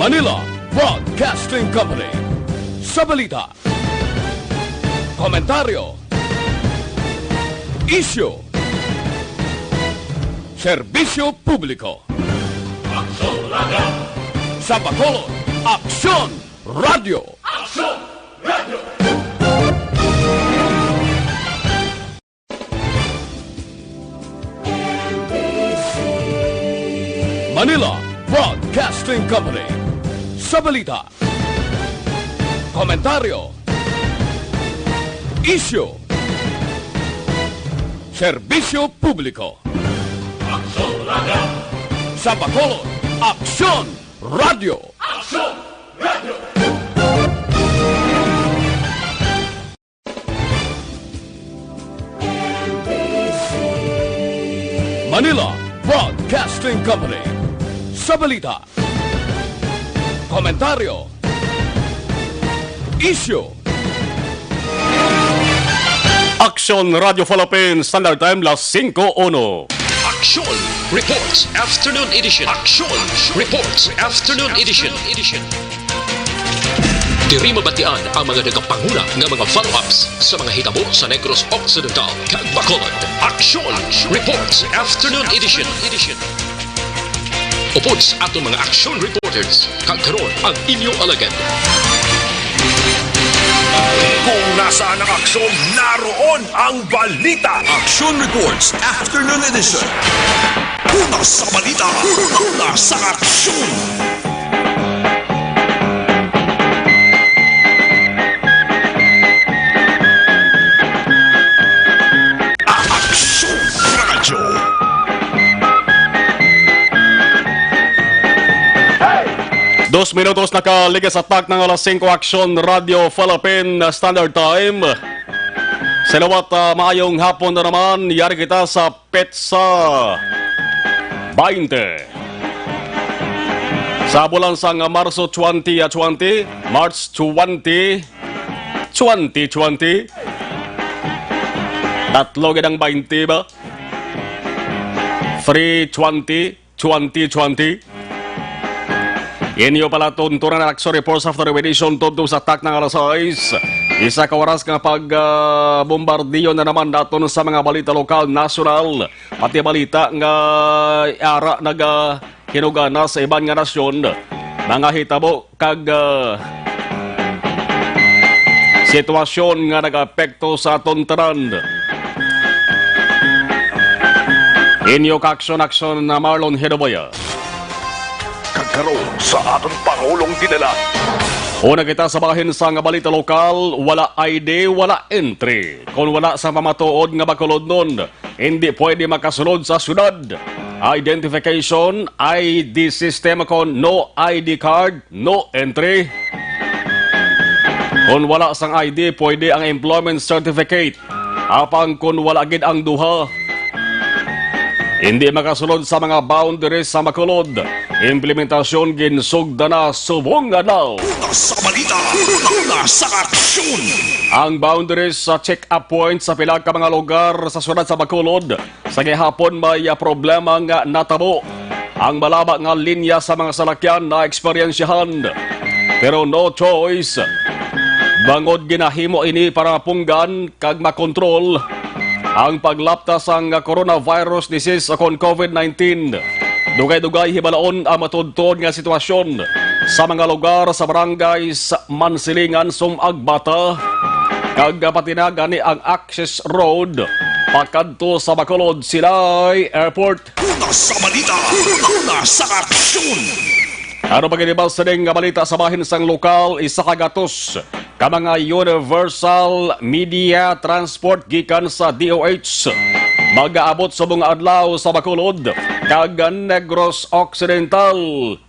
Manila Broadcasting Company. Sa balita, komentaryo, isyu, serbisyo publiko. Aksyon Radio! Sa Bacolod, Aksyon Radio! Aksyon Radio! Manila Broadcasting Company. Sa balita, komentaryo, isyu, serbisyo publiko. Aksyon Radio! Sa Bacolod, Aksyon Radio! Aksyon Radio! Manila Broadcasting Company. Sa balita, komentaryo, isyu, Aksyon Radio Philippines, Standard Time, las 5:01. Aksyon Reports Afternoon Edition. Aksyon Reports Afternoon Edition. Diri mabatian ang mga nagapanguna ng mga follow-ups sa mga hitabo sa Negros Occidental kag Bacolod. Aksyon Reports Afternoon Edition. Upod sa atong mga action reporters, kag karon ang inyong alagad. Kung nasaan ang aksyon, naroon ang balita. Aksyon Reports Afternoon Edition. Una sa balita, una sa aksyon. Aksyon Radio. 2 minutos nakaligas atak ng alas 5 Aksyon Radio Philippine Standard Time. Salawat maayong hapon na naman, yari kita sa Petsa 20. Sa bulan sang Marso 2020, March 20, 2020. Tatlo gidang 20 ba? Free 20, 2020. Inyo pala tuntunan ng Aksyon Reports after edition tuntung sa atak ng alas 6. Isa ka oras nga pag-bombardiyo na naman natin sa mga balita lokal, nasyonal, pati balita nga ara hinugana sa ibang nga nasyon. Mga hitabo kag sitwasyon nga nag-apekto sa aton tanan. Inyo ka aksyon na Marlon Genovea. Kagkaroon sa atong Pangulong dinala. Una kita sa bahin sa nga balita lokal, wala ID, wala entry. Kung wala sa pamatuod nga Bacolod nun, hindi pwede makasunod sa syudad. Identification, ID system kon no ID card, no entry. Kung wala sang ID, pwede ang employment certificate. Apang kung wala gid ang duha, hindi makasunod sa mga boundaries sa Bacolod. Implementasyon ginsugda na subong adlaw. Una sa balita, una sa aksyon. Ang boundaries sa check-up point sa pila ka mga lugar sa syudad sa Bacolod. Sa gihapon may problema nga natabo. Ang malaba nga linya sa mga salakyan na eksperyensyahan. Pero no choice. Bangod ginahimo ini para mapunggan kag makontrol ang paglaptas ang coronavirus disease akon COVID-19. Dugay-dugay hibalaon ang matudtod nga sitwasyon sa mga lugar sa barangays Mansilingan, Sumagbata, kag patinagan ni ang access road pakadto sa Bacolod Silay Airport. Una sa balita, una sa aksyon. Ano ba ginibas sa nga balita sa bahin sang lokal, isa kagatos ka mga Universal Media Transport gikan sa DOH. Mag-aabot sa mga adlaw sa Bacolod, kag Negros Occidental.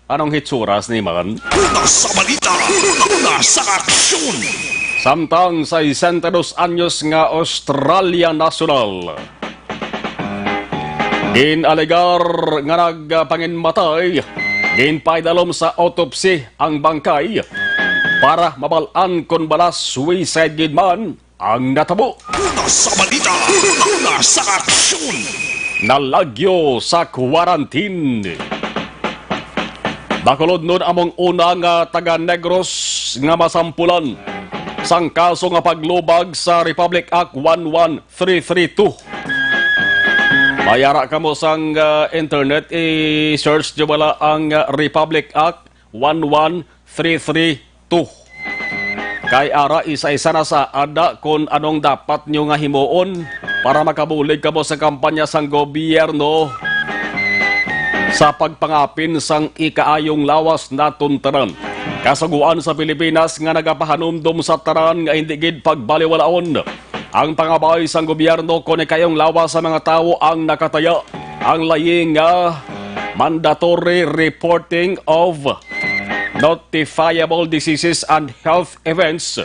Anong hitsuras ni man? Una sa balita, una sa aksyon. Samtang sa 62 anyos nga Australia National. Ginalegar nga nagpanginmatay, ginpaidalom sa autopsy ang bangkay para mabalaan kung balas suicide gid man ang natabo. Una sa balita, una sa aksyon. Nalagyo sa quarantine. Bakulod nun among una nga taga Negros nga masampulan sang kaso nga paglubag sa Republic Act 11332. Mayara ka mo sang internet, i-search nyo wala ang Republic Act 11332. Kay ara isa-isa na sa ada kung anong dapat nyo nga himuon para makabulig ka mo sa kampanya sang gobyerno sa pagpangapin sang ikaayong lawas na tuntaran. Kasuguan sa Pilipinas nga nagapahanumdum sa taran nga hindi gid pagbaliwalaon. Ang pangabay sang gobyerno kung ikayong lawas sa mga tao ang nakataya. Ang laying nga mandatory reporting of Notifiable Diseases and Health Events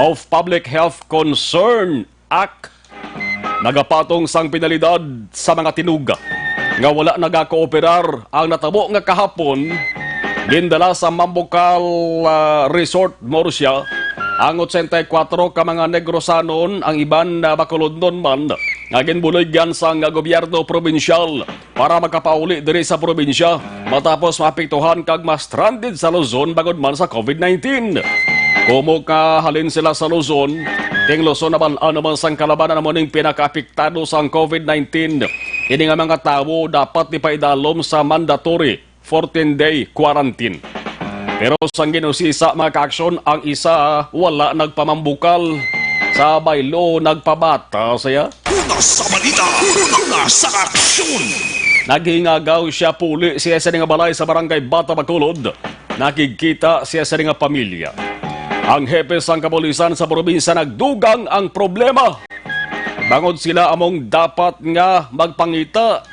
of Public Health Concern Act. Nagapatong sang penalidad sa mga tinuga nga wala nagakooperar. Ang natabo nga kahapon gindala sa Mambukal Resort, Murcia, ang 84 ka mga Negrosanon, ang iban na bakulod nun man nga ginbuligyan sa gobyerno probinsyal para makapauli diri sa probinsya matapos maapektuhan kag ma-stranded sa Luzon bagod man sa COVID-19. Kumo ka halin sila sa Luzon, ting Luzon naman naman sang kalabanan naman ng pinaka-apektado sa COVID-19. Ini nga mga tao dapat ipaidalom sa mandatory 14-day quarantine. Pero sang ginusisa mga kaaksyon, ang isa wala nagpamambukal. Sa baylo nagpabata saya. Una sa balita, una sa aksyon. Naghingagaw siya puli siya sa nga balay sa barangay Bata Bacolod. Nakikita siya sa nga pamilya. Ang hepe sang kapulisan sa probinsya nagdugang ang problema. Bangod sila among dapat nga magpangita.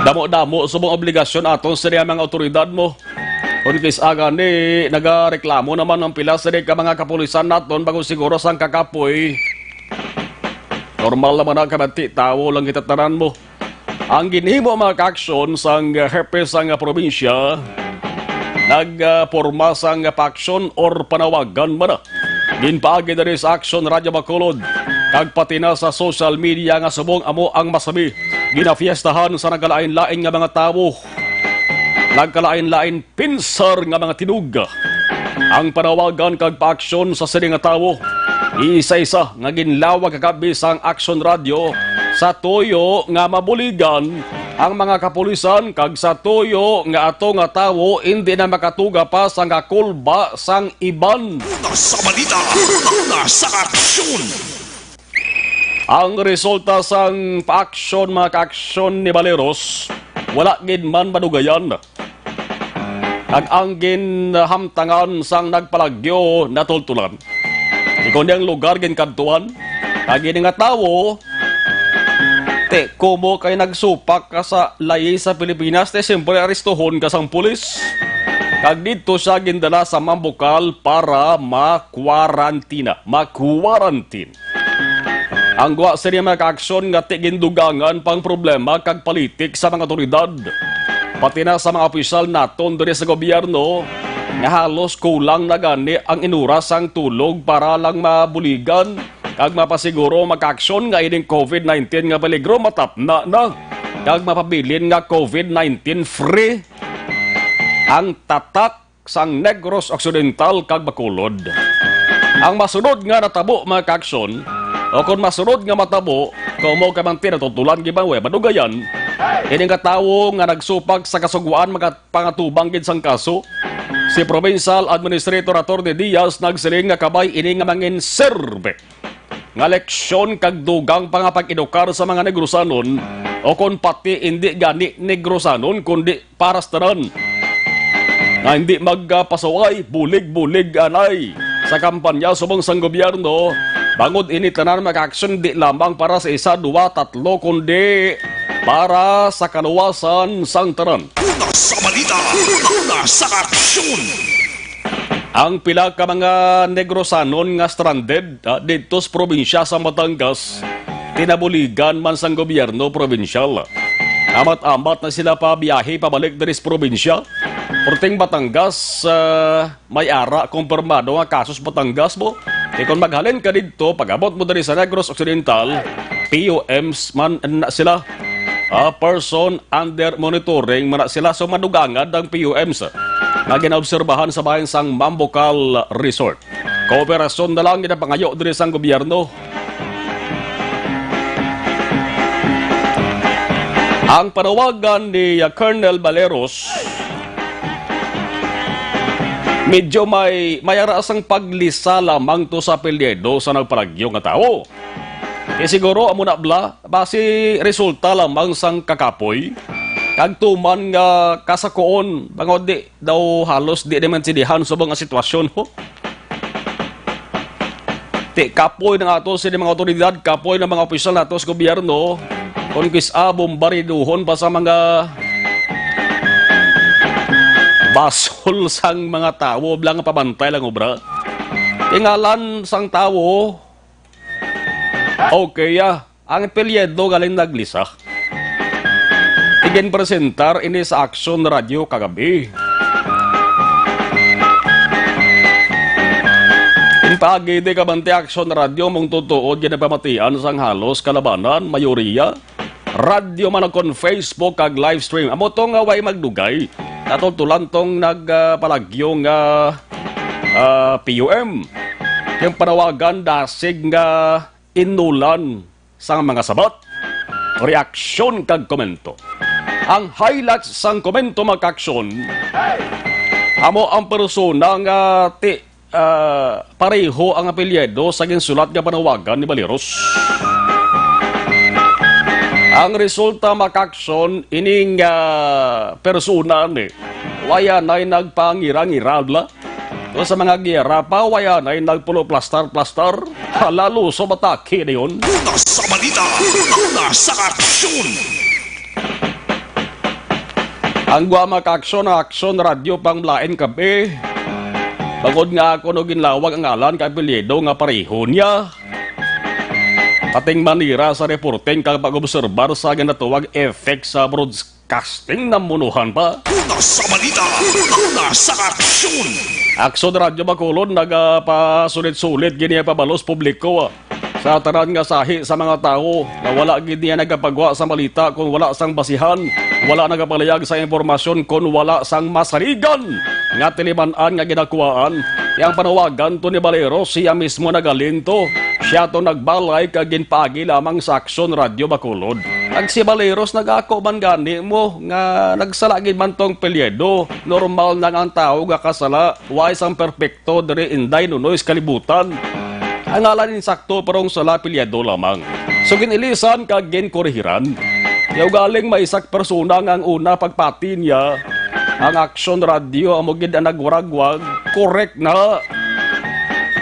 Damo-damo subong obligasyon aton sa mga otoridad mo. Kung kisaga ni nagareklamo naman ng pila sa ka mga kapulisan naton bago siguro sang kakapoy. Normal naman ang kabanti, tao lang itatanan mo. Ang ginhimo mga kaaksyon sang herpes sang probinsya, nagporma sang paaksyon or panawagan man na. Ginpaagi na rin sa Aksyon Radio Bacolod, kag pati na sa social media nga subong amo ang masabi. Ginafiestahan sa nagkalain-lain nga mga tao. Nagkalain-lain pinsar nga mga tinuga. Ang panawagan kag paaksyon sa sini nga tao, isa-isa nga ginlawag kagabi sang Aksyon Radio sa tuyo nga mabuligan ang mga kapulisan kag sa tuyo nga ato nga tao hindi na makatuga pa sang kakulba sang iban. Una sa balita, una sa aksyon. Ang resulta sang paaksyon mga kaaksyon ni Baleros, wala gid man madugayan. Kag ang ginhamtangan sang nagpalagyo natultulan. Ikon yang lugar ginkantuan, kag nga tawo, te kumo kay nagsupak ka sa layi sa Pilipinas, te siyempre aristohon ka sang pulis. Kag dito siya gindala sa Mambukal para makwarantina. Ang guwa sa mga kaaksyon nga tigindugangan pang problema kag politik sa mga otoridad. Pati na sa mga opisyal naton diri sa gobyerno nga halos kulang na gani ang inuras ang tulog para lang mabuligan kag mapasiguro magkaaksyon nga ining COVID-19 nga peligro matapna na kag mapabilin nga COVID-19 free ang tatak sang Negros Occidental kag Bacolod. Ang masunod nga natabo mga kaaksyon, o kung masunod nga matabo, kumo ka man tinatutulan gibang madugayan, ini nga tawo nga nagsupag sa kasugwaan pangatubang gid sang kaso. Si Provincial Administrator Atty. Diaz nagsiling nga kabay ini nga mangin serbe nga leksyon kag dugang pangapag-edukar sa mga Negrosanon o kung pati hindi gani Negrosanon kundi para sa tanan nga hindi magpasaway bulig-bulig anay sa kampanya subong sang gobyerno. Bangod ini tanan mag-aksyon di lamang para sa isa, dua, tatlo, kundi para sa kaluwasan sang tanan. Una sa balita, una sa aksyon. Ang pila ka mga Negrosanon nga stranded dito sa probinsya sa Batangas, tinabuligan man sang gobyerno probinsyal. Amat-amat na sila pa biyahe pabalik dari sa probinsya. Porting Batangas, may ara kumpirmado nga kasos Batangas mo. E kung maghalin ka dito, pag-abot mo dari sa Negros Occidental, POMs man na sila. person under monitoring mana sila so madugangan ng PUMs na ginaobserbahan sa bayan sang Mambucal Resort. Kooperasyon na lang ginapangayo diri sang gobyerno. Ang panawagan ni Colonel Valeros, medyo may arasang paglisa lamang to sa apelyido sa nagpalagyo nga tao. E siguro amo na bla, basi resulta lamang sang kakapoy, kag tuman nga kasakoon, bangod di daw halos di naman sidihan sa mga sitwasyon ho. Ti kapoy ng ato sa mga otoridad, kapoy ng mga opisyal nato sa gobyerno, kung kisa bombariduhon pa sa mga basol sang mga tao, bilang pabantay lang obra. Tingalan sang tao, okay ang apelyido galing naglisa. Igin presentar ini sa Aksyon Radio kagabi. Impagi di kabante Aksyon Radio mong tutuod ginapamatian sang halos kalabanan, mayoriya. Radio manakon Facebook kag live stream. Amo tong way magdugay. Natultulan tong nagpalagyo nga PUM. Yung panawagan dasig nga inulan sa mga sabat. Reaksyon kag komento. Ang highlights sang komento mag-aksyon. Amo ang persona nga pareho ang apelyido sa ginsulat nga panawagan ni Valeros. Ang resulta makaksyon ining persona ni waya na'y nagpangirang-irabla. O sa mga giyera pa, waya na'y nagpulo-plastar-plastar. Lalo sa batake na yun. Una sa balita, una sa aksyon. Ang gwa makaksyon na Aksyon Radio panglain kape. Bangod nga ako no ginlawag ang alan kay apelyido nga pareho niya. Ating manira sa reporting kag pag-obserbar sa ginatuwag effect sa broadcasting na munuhan pa. Una sa balita, una sa aksyon. Aksyon Radio Bacolod nagpasulit-sulit gini pabalos publiko sa tanan nga sahi sa mga tao na wala gid niya nagapagwa sa balita kung wala sang basihan, wala nagapalayag sa impormasyon kung wala sang masaligan nga tiliman-an nga ginakuwaan. Yang panawagan to ni Valeros siya mismo nagalinto. Siya to nagbalay kag ginpagi lamang sa Aksyon Radio Bacolod. Ag si Valeros nagako man gani mo nga nagsalagid man tong pelyedo. Normal nang ang tao nga kasala, wais ang perpekto diri inday nunoy sa kalibutan. Ang ngalan insakto parong sala pelyedo lamang. So ginilisan kag ginkorhiran. Yaw galing maisak persona nga ang una pagpati niya. Ang Aksyon Radio amo gid ang nagwaragwag, correct na.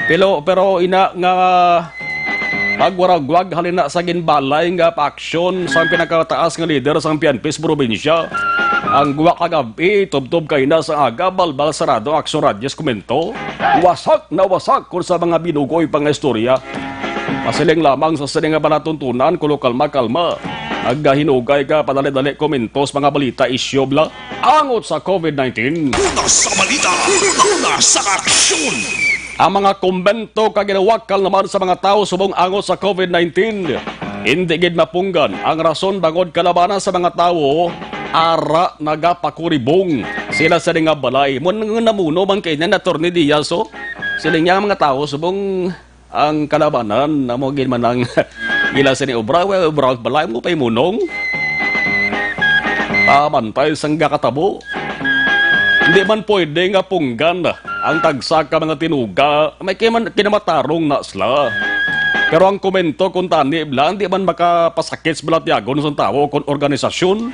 Pero ina nga pagwaragwag halina sa ginbalay nga pa-aksyon sa pinakataas nga leader sa PNP sa probinsya. Ang guwa kagabi, tubtob kay na sa aga, balbal sarado Aksyon Radio komento. Wasak na wasak kung sa mga binugoy pang istorya. Pasiling lamang sa sining nga panatuntunan, kulo kalma-kalma. Naghinugay ka, padali-dali komentos, mga balita isyo bla. Angot sa COVID-19. Una sa balita, una sa aksyon. Ang mga kombento kaginawakal naman sa mga tao subong angot sa COVID-19. Hindi gid mapunggan ang rason bangod kalabanan sa mga tao, ara nagapakuribong. Sila sa nga balay. Mun namuno man kay na Atty. Diaz sila nga mga tao subong ang kalabanan na mo gid man ang ila sa ni obra balay mo pay munong. Pamantay sang katabo. Hindi man pwede nga punggan ang tagsaka mga tinuga, may kinamatarong na sila. Pero ang komento kung tani bla, hindi man makapasakit sa balatyagon sa tao kung organisasyon.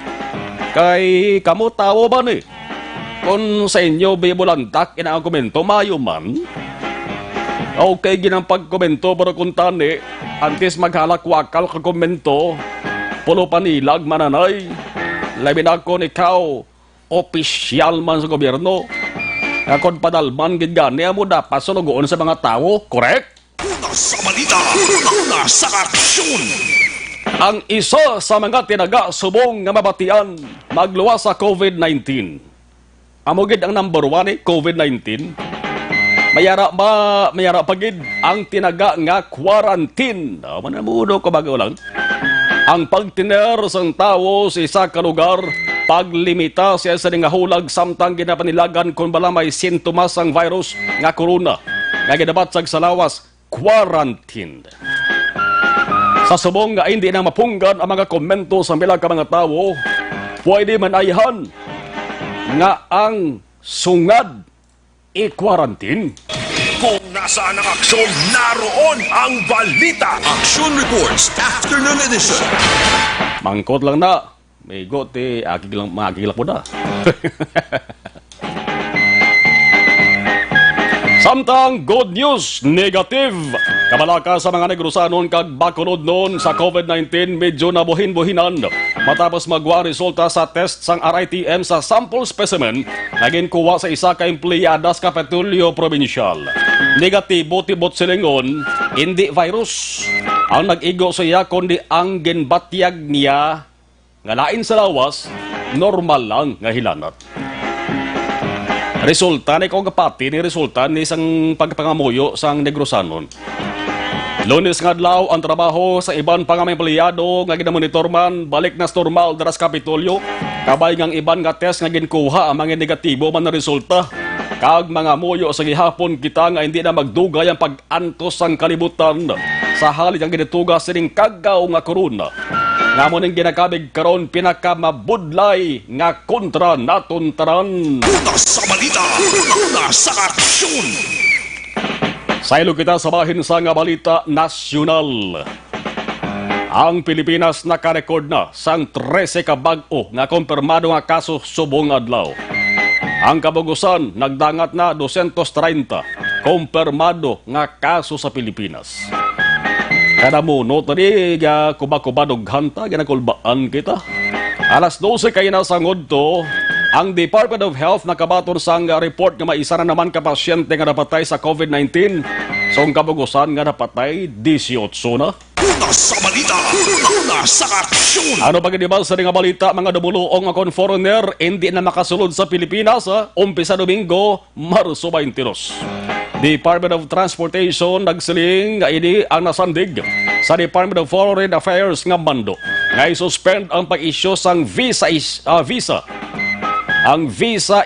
Kay kamo tao ba ni? Kung sa inyo bibulantak ina ang komento, mayo man. Okay, ginang pagkomento pero kung tani, antes maghalak-wakal ka komento, pulo panilag mananay. Labi na kung ikaw, opisyal man sa gobyerno. Kung padalman gid gani mo dapat sulugoon sa mga tao, correct? Una sa balita, una sa aksyon. Ang isa sa mga tinaga subong nga mabatian magluwas sa COVID-19. Amo gid ang number 1 COVID-19. Mayara pagid ang tinaga nga quarantine. Manamuno ko bago lang. Ang pagtiner sang tawo sa isa ka lugar, paglimita siya sa nga hulag samtang ginapanilagan kung bala may sintomas ang virus nga corona nga ginabatsag sa lawas, quarantine. Sa subong nga hindi na mapunggan ang mga komento sa bilang ka mga tawo, pwede man ayhan nga ang sungad i-quarantine. Kung nasaan ang aksyon, naroon ang balita. Aksyon Reports Afternoon Edition. Mangkot lang na. May gote, makikilak po na. Samtang good news, negative. Kabalaka sa mga negrusanon kag bakulod noon sa COVID-19 medyo nabuhin-buhinan. Matapos magwa resulta sa test sang RITM sa sample specimen, naging kuha sa isa ka empleyada sa Kapitolyo Provincial. Negatibo tibot silingon, hindi virus. Ang nag-igo sa iya kundi ang ginbatyag niya nga lain sa lawas, normal lang nga hilanat. Resulta ni kong kapati ni resulta ni isang pagpangamuyo sang negrosanon. Lunes nga adlaw ang trabaho sa iban pang mga empleyado nga ginamonitor man balik na normal dara sa Kapitolyo. Kabay ngang iban nga test nga ginkuha ang mga negatibo man na resulta. Kag mga muyo sa gihapon kita nga hindi na magdugay ang pag-antos sang kalibutan sa halin ang ginituga sining kagaw nga korona. Nga mo ning ginakabig karon pinakamabudlay nga kontra naton tanan. Una sa balita, una sa aksyon. Sa ilo kita sa bahin sa nga balita nasyonal. Ang Pilipinas nakarekord na sang 13 ka bag-o nga kumpirmado nga kaso subong adlaw. Ang kabugusan nagdangat na 230 kumpirmado nga kaso sa Pilipinas. Kada mo, no, tadi, kubakubadog hanta, ginakulbaan kita. Alas 12 kayo na sangod to, ang Department of Health nakabaton sang report nga maisa na naman ka pasyente nga napatay sa COVID-19. So, ang kabugusan nga napatay, 18 na. Una sa balita, una sa aksyon. Ano pa ganibal sa nga balita, mga dumuluong mga foreigner, hindi na makasulod sa Pilipinas, umpisa Domingo, Marso 22. Department of Transportation nagsiling nga ini ang nasandig sa Department of Foreign Affairs nga bando nga i-suspend ang pag-issue sang visa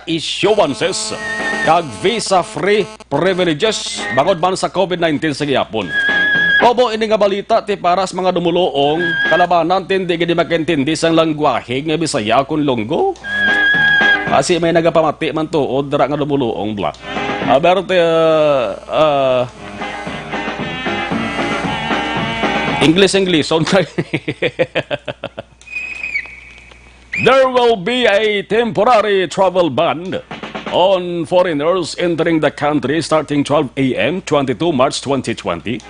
issuances kag visa-free privileges bangod man sa COVID-19 sa gihapon. Obo ini nga balita ti paras mga dumuluong kalabanan tin di gid makintindi sang langwahe nga Bisaya kun Longgo. Kasi may nagapamati man tuod dara nga dumuluong bla. Aberte English okay. There will be a temporary travel ban on foreigners entering the country starting 12 a.m. 22 March 2020.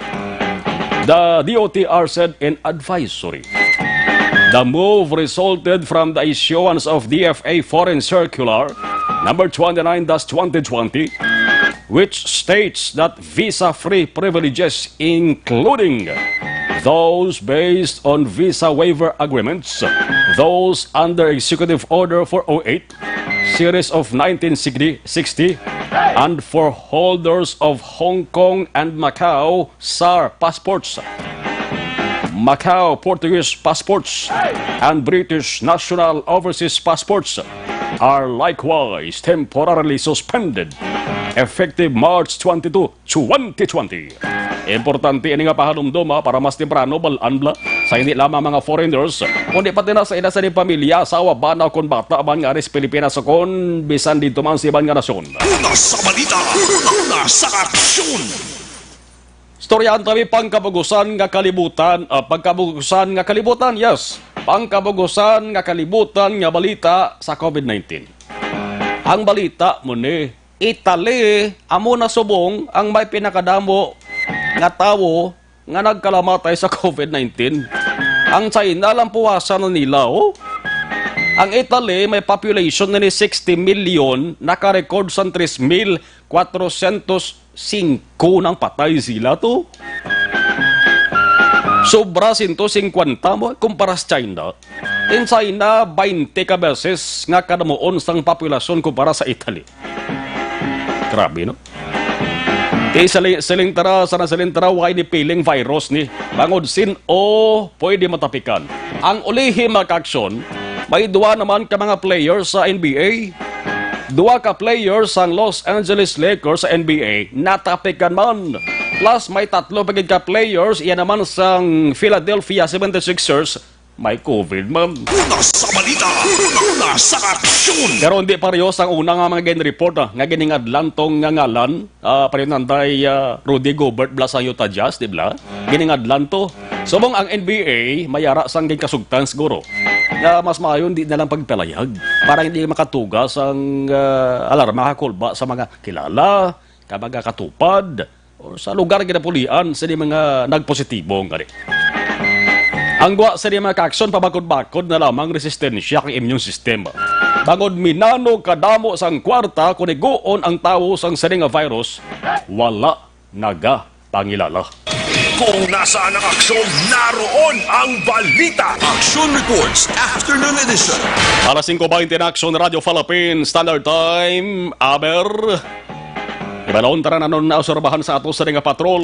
The DOTR said in advisory. The move resulted from the issuance of DFA Foreign Circular number 29-2020, which states that visa-free privileges, including those based on visa waiver agreements, those under Executive Order 408, Series of 1960, and for holders of Hong Kong and Macau SAR passports, Macau Portuguese passports, and British National Overseas passports, are likewise temporarily suspended effective March 22, 2020. Importante ini nga pahalumdoma para mas temprano balanbla sa hindi lamang mga foreigners, kundi pati na sa ina sa pamilya, asawa, bana, kon bata, man nga rin Pilipinas o kon bisan dito man sa ibang nga nasyon. Una sa balita, una sa aksyon. Storyahan tabi pangkabugusan nga kalibutan, pangkabugusan nga kalibutan, yes. Pangkabugusan nga kalibutan nga balita sa COVID-19. Ang balita mo ni Italy, amo na subong ang may pinakadamo nga tawo nga nagkalamatay sa COVID-19. Ang China lang puwasan na nila, oh. Ang Italy may population na ni 60 million, nakarecord sa 3,405 ng patay sila to. Sobra 150 mo kumpara sa China. In China, 20 ka beses nga kadamuon sang populasyon kumpara sa Italy. Grabe, no? Silintara, sana silintara, why ni piling virus ni. Bangod sin o pwede matapikan. Ang ulihim mga Aksyon, may duwa naman ka mga players sa NBA. Duwa ka players sa Los Angeles Lakers sa NBA, natapikan man. Plus may tatlo pagid ka players, iyan naman sa Philadelphia 76ers, may COVID man. Una sa balita, una sa aksyon. Pero hindi parehos ang una nga mga report nga giningadlantong nga ngalan. Pareho nanday Rudy Gobert blas ang Utah Jazz, di ba? Giningadlanto. Subong ang NBA, mayara sang kasugtan siguro. Nga mas maayo hindi na lang pagpalayag. Para hindi makatugas ang alarma kakulba sa mga kilala, mga katupad, o sa lugar ginapulian sa mga nagpositibong gani. Ang guwa sa mga Aksyon, pabakod-bakod na lamang resistensya ang immune system. Bangod minano kadamo sang kwarta kung iguon ang tao sang saring virus, wala naga pangilala. Kung nasaan ang aksyon, naroon ang balita. Action Reports Afternoon Edition. Alas 5:20 na Aksyon Radio Philippines Standard Time, Aber. Ibalon tara na nun na obserbahan sa ato sa ring patrol.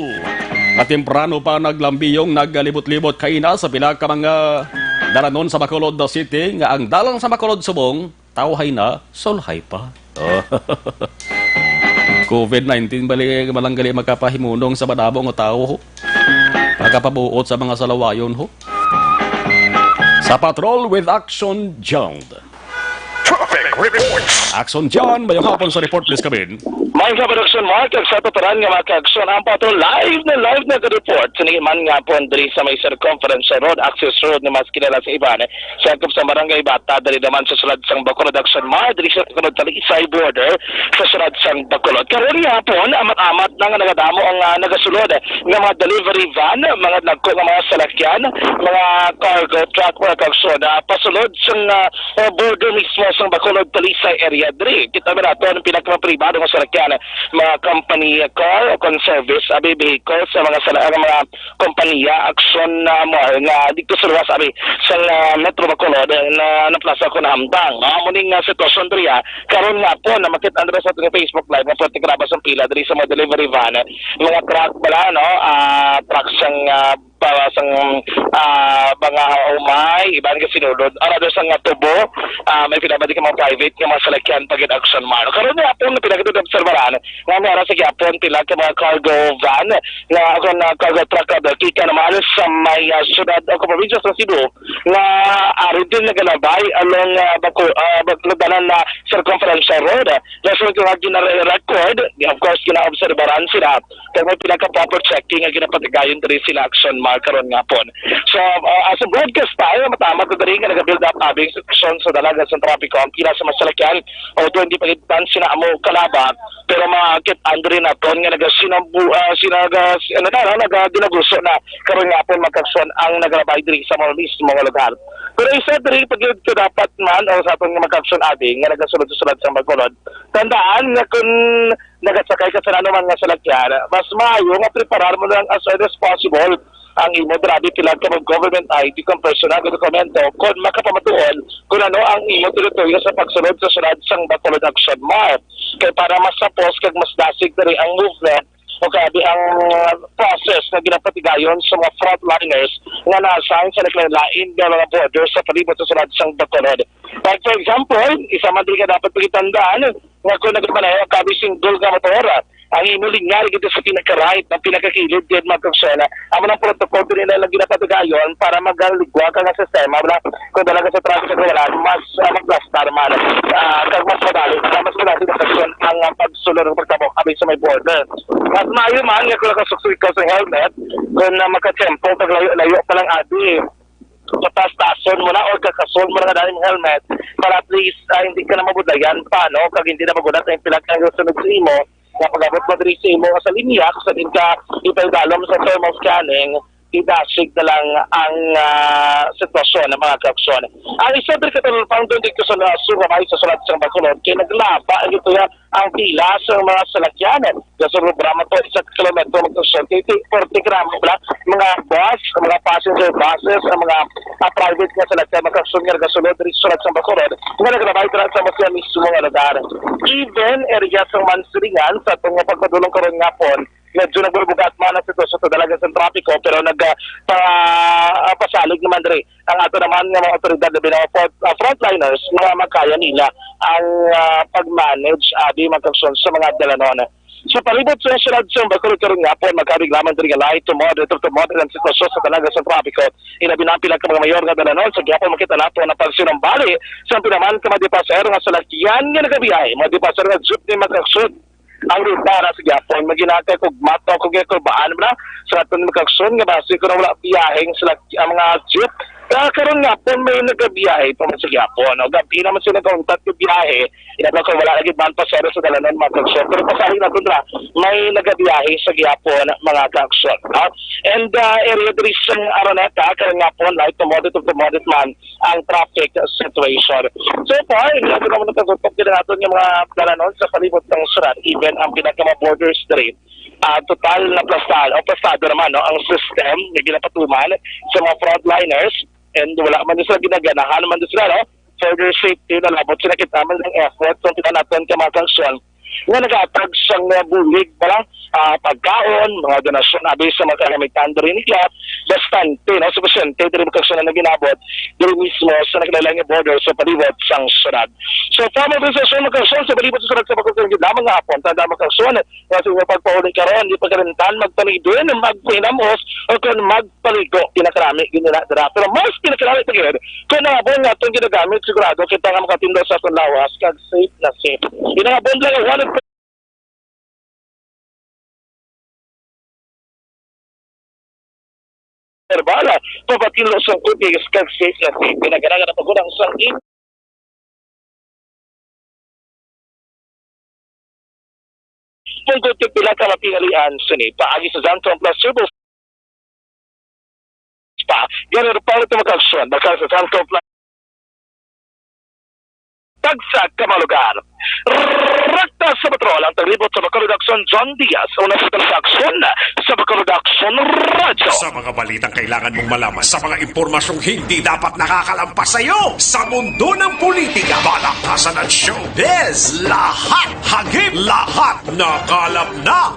Katemprano pa naglambiyong nagalibot-libot kaina sa pila ka mga daranon sa Bacolod City nga ang dalang sa Bacolod Subong tawhay na solhay pa. COVID-19 bali malanggali magkapahimunong sa badabong o tao ho. Magkapabuot sa mga salawayon ho. Sa patrol with Aksyon John. Traffic reports. Aksyon John, mayong hapon sa report please kabin. May kaproduksyon Mark, sa tuturan nga mga Aksyon, ang pato live na report. Siniman nga po diri sa may circumference road, access road na mas kilala sa iba. Sakop sa Barangay Bata, dali naman sa sulad sang Bacolod Aksyon Mark, diri sa Bacolod Talisay border, sa sulad sang Bacolod. Karon nga po, amat-amat na nga nagadamo ang nagasulod ng mga delivery van, mga nagko ng mga salakyan, mga cargo truck mga Aksyon, pasulod sang border mismo sang Bacolod Talisay area diri. Kita ba nato ang pinakamapribado ng salakyan, mga company car o service vehicle sa mga kompanya Aksyon na nga dito sa luwas sa Metro Bacolod na plaza ko na hamtang. Muning sitwasyon diriya karon nga po na makita andra sa ating Facebook live nga pwede krabas ang pila diri sa mga delivery van, mga truck bala truck sang para sang mga umay iban ka sinulod ara do sang tubo may pinabadi ka mga private nga mga salakyan pagid Aksyon Mano karon nga po na pinakita obserbaran nga meron sa gyapon pila ka mga cargo van nga ako na cargo truck kika naman sa may syudad o probinsya sa Cebu nga ari din nagalabay along bagdanan na circumference road so kung gina-record of course gina-obserbaran sila kaya may pila ka proper checking nga ginapatigayon diri sila Aksyon karon nga po. So, as a broadcast tayo, matama ko dali nga nag-build up abing sitwasyon sa dalaga sa trapiko. Ang pila sa masalakyan, although hindi pagitan sina amo kalaba, pero makakit andre na ton nga nagdinaguso na karon nga po magkaksyon ang nagrabay diri sa mga lugar. Pero isa diri pagid ko dapat man o sa atong magkaksyon abing nga nagasulod-sulod sa Bacolod. Tandaan nga kung nagasakay ka sa naman nga salakyan, mas maayo nga preparar mo lang as soon as possible ang imo grabe pilag ka mag government ID kung personal dokumento kung makapamatuon kung ano ang imo teritoryo sa pagsunod sa sunod sang Bacolod Aksyon Mart. Kaya para mas sapos kag mas dasig diri ang movement o kaya ang process na ginapatigayon sa mga frontliners nga na-assign sa lain ng mga borders sa palibot sa sunod sang Bacolod. Like for example, isa man din ka dapat pagitandaan nga kung nagpanayo ang kabising dul nga motora ang imuling nga dito sa pinaka-right na pinakakilid din magkaksyon ang mga protocol din nila lang ginapatigayon para magaligwa ka nga sistema kung talaga sa traffic sa kawalan mas magplastar man kag mas madali na kaksyon ang pagsulod ng pagtabok abay sa may border. Mas maayo man nga kung nakasuksik ka sa helmet kung makatempo pag layo pa lang adi patas-tason mo na o kakasol mo na dahil yung helmet para at least hindi ka na mabudayan pa kag hindi na magulat na yung pinagkang sunod sa imo na pag-abot mo diri sa imo sa linya kung sa din ka ipagdalom sa thermal scanning idasig na lang ang sitwasyon ng mga kaksyon. Ang isa din katulong doon dito sa surabay sa sulat sa Bacolod kaya naglaba ito ang pila sa mga salakyanan. Sa programa to 1 kilometro magkaksyon 40 gramo mga bus, mga passenger buses, mga private nga salakyan magkaksyon nga nagasunod dito sa sulat sa Bacolod nga naglabay dito sa mga mismo nga lugar. Even area sa Mansiringan sa itong pagpadulong karon nga po medyo nagbubugat man ang sitwasyon sa dalaga sa trapiko pero pasalig naman rin ang ato naman ng mga otoridad na frontliners na makaya nila ang pag-manage di magkaksyon sa mga dalanon. So palibot sa syudad sa Bacolod karon nga po magkariglaman diri nga lahi to moderate ang sitwasyon sa talaga sa trapiko. Ilabi na pila ka mga mayor nga dalanon sa gyapon makita nato na pagsinumbali sa pinaman ka madipasero nga salakyan nga nagabiyahe madipasero nga jeepney magkaksyon ang ruta na sa gyapon maginatay kog mato kog baan na sa aton magkaksyon nga base ko na wala biyaheng ang mga jeep. Karon nga po may nagabiyahe pa man sa gyapon. O gabi naman sila kauntat yung biyahe. Inabla ko wala lagi man pasero sa dalanan mga kaksyon. Pero pasahin na tundra, may nagabiyahe sa gyapon mga kaksyon. And area diri sa Araneta, karon nga po light to moderate man ang traffic situation. So far, hindi natin naman nagkasutok din natin yung mga dalanon sa palibot ng syudad. Even ang pinaka-border street. Total na plastado naman ang system na ginapatuman sa mga frontliners and wala man sila ginaganahan man sila further safety na labot sila kita man ng effort kung kita natin ka mga kaksyon nga nag-atag siyang bulig pagkaon, mga donasyon abi sa mga kalamitan diri nila bastante, suficiente diri mga kaksyon na ginabot diri mismo sa naglalang border sa palibot sang syudad. So formal decision mga kaksyon sa palibot sa syudad sa Bacolod lamang nga hapon tanda mga kaksyon nga sa pagpahuli karon di pagkarintan magpanigdon magpinamos o kung magpaligo pinakarami ginila dira pero mas pinakarami pagid kung nabon nga itong ginagamit sigurado kita nga makatinda sa atong lawas kag safe na safe inabon lang bala papatilo sa kutig skag safe na safe pinaganaga na pagudang sang kung kutig pila ka mapingalian sini paagi sa Zantong Plus Cebu pa gano'n pa ito mag-aksyon bakal sa Zantong Plus tagsa ka mga lugar. Rakta sa patrol ang taglibot sa Bacolod Aksyon John Diaz una sa aksyon sa Bacolod Aksyon Radio. Sa mga balitang kailangan mong malaman, sa mga impormasyong hindi dapat nakakalampas sa iyo, sa mundo ng politika, balakasan at showbiz, lahat hagip, lahat nakalap na.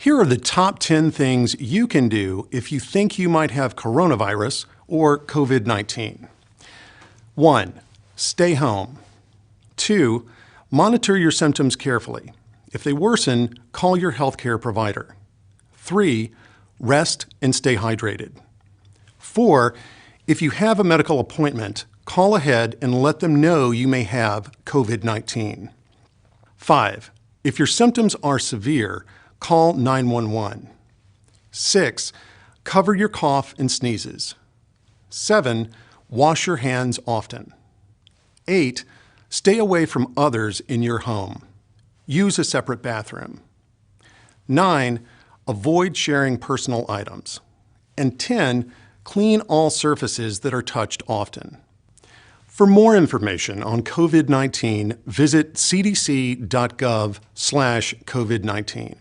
Here are the top 10 things you can do if you think you might have coronavirus or COVID-19. 1. Stay home. 2. Monitor your symptoms carefully. If they worsen, call your healthcare provider. 3. Rest and stay hydrated. 4. If you have a medical appointment, call ahead and let them know you may have COVID-19. 5. If your symptoms are severe, call 911. 6. Cover your cough and sneezes. 7. Wash your hands often. 8. Stay away from others in your home. Use a separate bathroom. 9. Avoid sharing personal items. And 10. Clean all surfaces that are touched often. For more information on COVID-19, visit cdc.gov/COVID-19.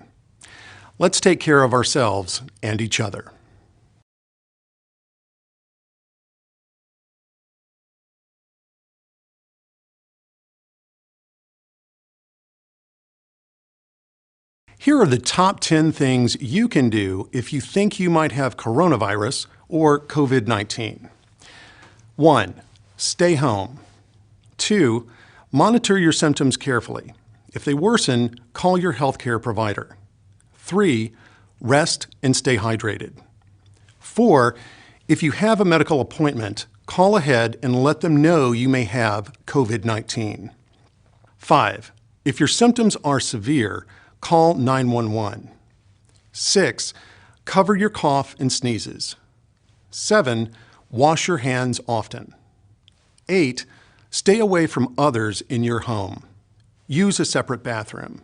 Let's take care of ourselves and each other. Here are the top 10 things you can do if you think you might have coronavirus or COVID-19. 1. Stay home. 2. Monitor your symptoms carefully. If they worsen, call your healthcare provider. 3. Rest and stay hydrated. 4. If you have a medical appointment, call ahead and let them know you may have COVID-19. 5. If your symptoms are severe, call 911. 6. Cover your cough and sneezes. 7. Wash your hands often. 8. Stay away from others in your home. Use a separate bathroom.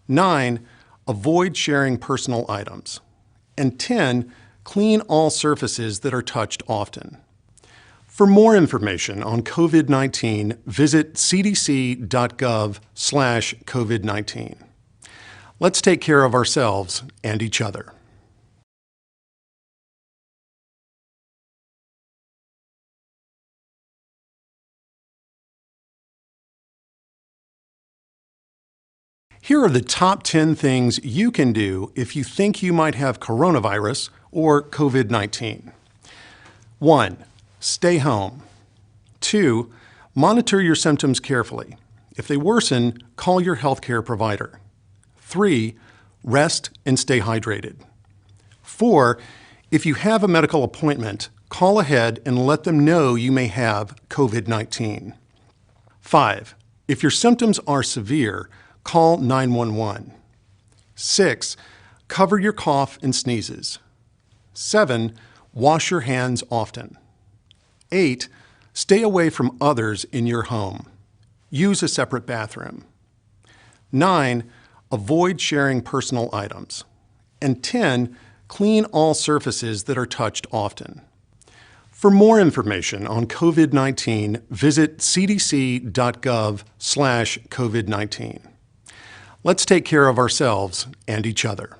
9. Avoid sharing personal items. And 10. Clean all surfaces that are touched often. For more information on COVID-19, visit cdc.gov/COVID-19. Let's take care of ourselves and each other. Here are the top 10 things you can do if you think you might have coronavirus or COVID-19. 1. Stay home. 2. Monitor your symptoms carefully. If they worsen, call your healthcare provider. 3. Rest and stay hydrated. 4. If you have a medical appointment, call ahead and let them know you may have COVID-19. 5. If your symptoms are severe, call 911. 6. Cover your cough and sneezes. 7. Wash your hands often. 8. Stay away from others in your home. Use a separate bathroom. 9. Avoid sharing personal items. And 10. Clean all surfaces that are touched often. For more information on COVID-19, visit cdc.gov/COVID-19. Let's take care of ourselves and each other.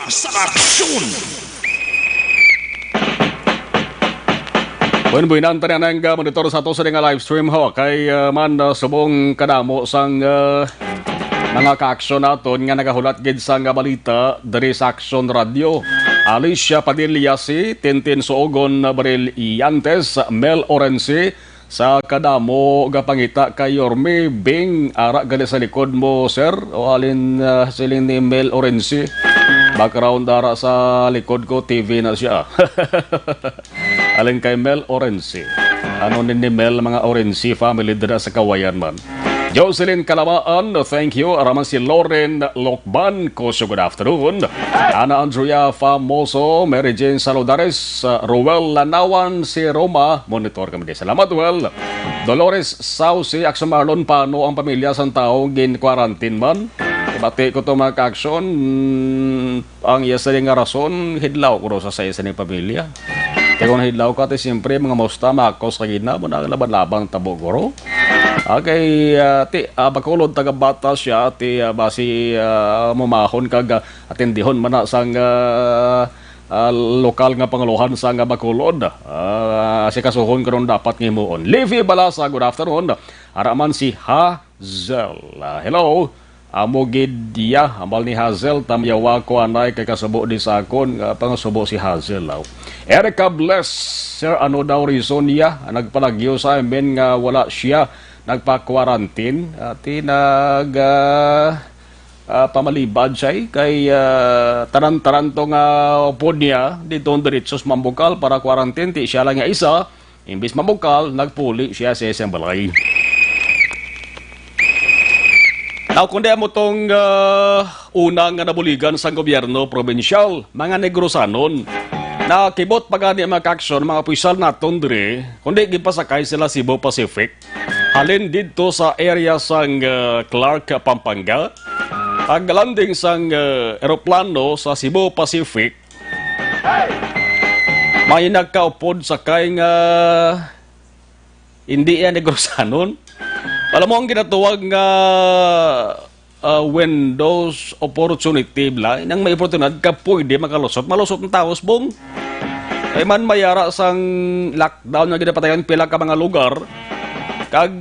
Sa aksyon! Buwan-buwinan tayo ng monitor sa ato sa nga live stream ho. Kay man subong kadamo sang mga ka-aksyon naton nga nagahulat gid sa nga balita diri sa Aksyon Radio. Alicia Padilla si Tintin Soogon Baril Iantes, Mel Orense sa kadamo gapangita kay Yorme Bing ara gali sa likod mo sir o alin siling ni Mel Orense. Background dara sa likod ko TV na siya. Alin kay Mel Orense. Ano ni Mel mga Orense family dira sa Kawayan man. Jocelyn Kalamaan, thank you. Araman si Lauren Lokban, Koso, good afternoon. Ana Andrea Famoso, Mary Jane Saludares, Ruel Lanawan, si Roma, monitor kami din. Salamat, Ruel. Dolores Sausi, Aksyon Marlon, paano ang pamilya sa tao gin-quarantine man? Ibati ko ito mga ka-aksyon, ang isa nga rason, hidlaw ko sa isa ni pamilya. Kaya kung hidlaw ka, siyempre mga musta, makos kagina mo na laban-labang tabo guro. Okay, bakulod taga-bata siya, basi mamahon kag atindihon man na sang lokal nga panguluhan sa nga bakulod. Sikasuhon karon dapat ngimuon. Livy Balasa, good afternoon. Araman si Hazel. Hello. Amo gidya, amal ni Hazel, tamyawa ko anay kay kasubo di sa akon, pangasubo si Hazel. Erica Bless, sir, ano daw reason niya? Nagpalagyo sa amin nga wala siya nagpa-quarantine at pamalibad siya kay taran-taran to nga upod niya dito diretsos mambukal para quarantine ti siya lang nga isa imbis mambukal nagpuli siya sa isang balay. Now, kundi mo itong unang nabuligan sa gobyerno provinsyal, mga negrosanon, na kibot pagani mga ka-aksyon, mga opisyal na tundre, kundi gipasakay sila Cebu Pacific, halin dito sa area sang Clark, Pampanga, pag-landing sang aeroplano sa Cebu Pacific, may nagkaupod sakay nga hindi yan negrosanon. Alam mo ang ginatuwag nga Windows opportunity bla, nang may oportunidad ka pwede makalusot. Malusot ng taos bong. Ay man mayara sang lockdown nga ginapatayan pila ka mga lugar. Kag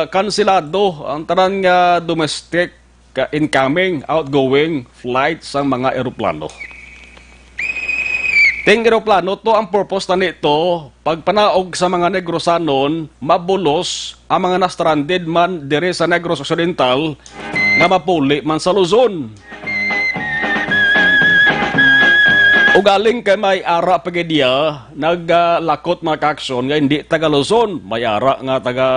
kansilado ang tanan nga domestic incoming, outgoing flight sang mga eroplano. Ting eroplano to ang purpose na nito pagpanaog sa mga negrosanon mabulos ang mga na-stranded man dire sa Negros Occidental nga mapuli man sa Luzon. Ugaling kay may ara pagidya naglakot mga ka-aksyon nga hindi taga Luzon, may ara nga taga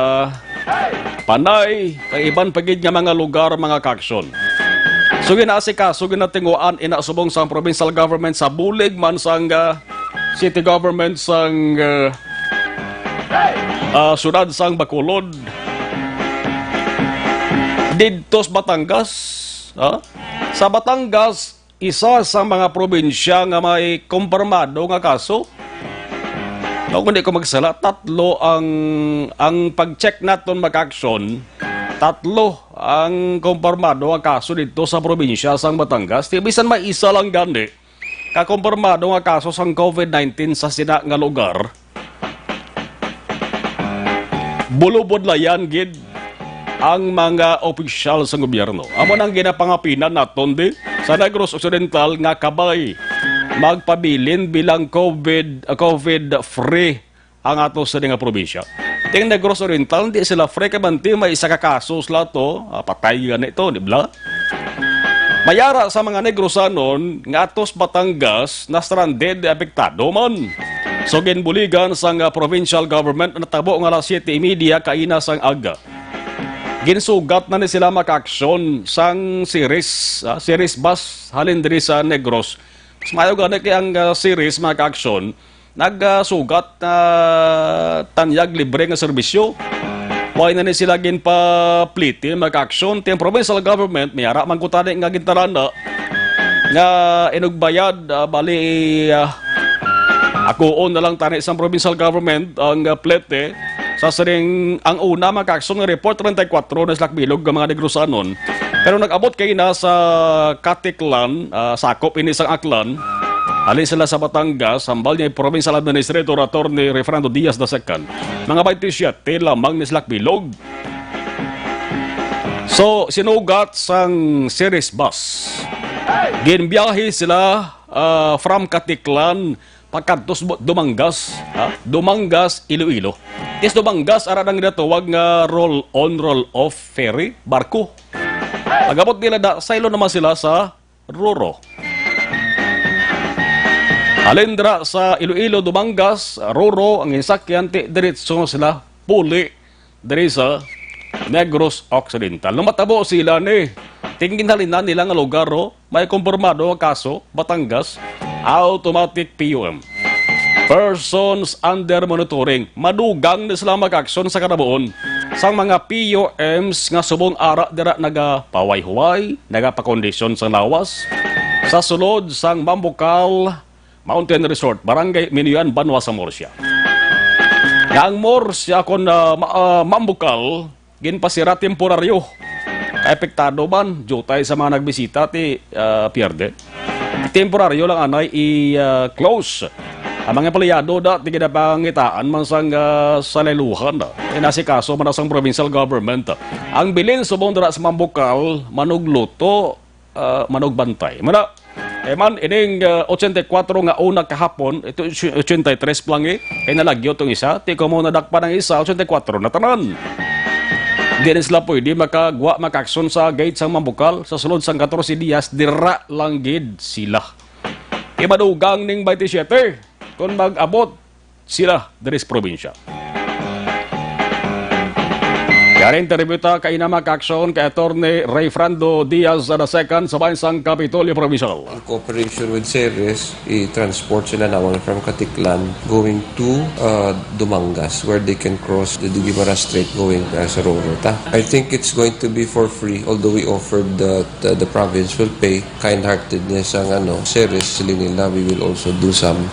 Panay, kay iban pagid nga mga lugar mga ka-aksyon. So ginasikaso ginatinguan inasubong sa provincial government sa bulig man sang city government sang syudad sang Bacolod. Dito sa Batangas, sa Batangas, isa sa mga probinsya nga may kumpirmado nga kaso. Kung hindi ko magsala, tatlo ang pag-check naton mag-aksyon, tatlo ang kumpirmado nga kaso dito sa probinsya sang Batangas. Bisan may isa lang gani kakumpirmado nga kaso sang COVID-19 sa sina nga lugar. Bulubod layan gid ang mga opisyal sa gobyerno. Amo nang ginapangapinan naton di sa Negros Occidental nga kabay magpabilin bilang COVID-free ang ato sa nga probinsya. Ting Negros Oriental, hindi sila free kabanti, may isa ka kaso sila to, patay ganito, di ba? Mayara sa mga Negrosanon, nga atos Batangas, na stranded, apektado man. So ginbuligan sa provincial government na natabo nga alas 7:30 kaina sang aga. Ginsugat na ni sila maka-aksyon sang series bus halin diri sa Negros. Mas mayo gani kay ang series maka-aksyon nagsugat na tanyag libre nga serbisyo. Why na ni sila ginpa-pliti maka-aksyon tiyang provincial government may ara man kutani nga gintarana nga inugbayad bali akoon na lang tani isang provincial government ang plete sa sering ang una maka-aksyon nga report 34 na Slakbilog ng mga Negrosanon. Pero nag-abot kay na sa Katiklan, sakop ini sang Aklan. Alin sila sa Batangas, hambal niya Provincial Administrator Attorney Refrando Diaz II. Mga 27 lamang ni Slakbilog. So, sinugat sang series bus. Ginbiyahe sila from Katiklan, pagkantos Dumangas, Dumangas, Iloilo. Is Dumangas, ara nang ginatawag nga roll-on, roll-off ferry, barko. Pagabot nila, saylo naman sila sa Roro. Alindra sa Iloilo, Dumangas, Roro, ang insakyan, diretso sila, puli, diri sa Negros Occidental. Lumatabo sila ni, tingin halinan nila nga lugar, may kumpirmado ang kaso, Batangas, automatic PUM. Persons under monitoring, madugang na sila mag-aksyon sa kanabuon sang mga PUMs nga subong ara dira nagapaway-huway, nagapakondisyon sa lawas, sa sulod sang Mambukal Mountain Resort, Barangay Minuyan, Banwa sa Murcia. Yang Murcia kon Mambukal, ginpasira temporaryo. Epektado man, jutay sa mga nagbisita ti pierde. Temporaryo lang anay i-close. Ang mga paliyado da, ti kinapangitaan man sang saliluhan da. Nasikaso man sang provincial government. Ang bilin subong dira sa Mambukal, manugluto, manugbantay. Man, ining 84 nga una kahapon, ito 83 lang nalagyo itong isa, ti ko mo nadakpa ng isa, 84 na tanan. Hindi rin sila pwede makakson sa gate sang Mambukal, sa sulod sang 14 Dias, dira lang gid sila. Ibadugang ning 27, kung mag-abot sila diri sa probinsya. Kaya interview ta kay na mag-aksyon kay Atty. Ray Frando Diaz II sa Bansang Kapitolyo Provincial. In cooperation with Ceres, i-transport sila naman from Katiklan going to Dumangas where they can cross the Digimara Strait going sa Rorota. I think it's going to be for free although we offered that the province will pay. Kind-heartedness ang Ceres sila nila, we will also do some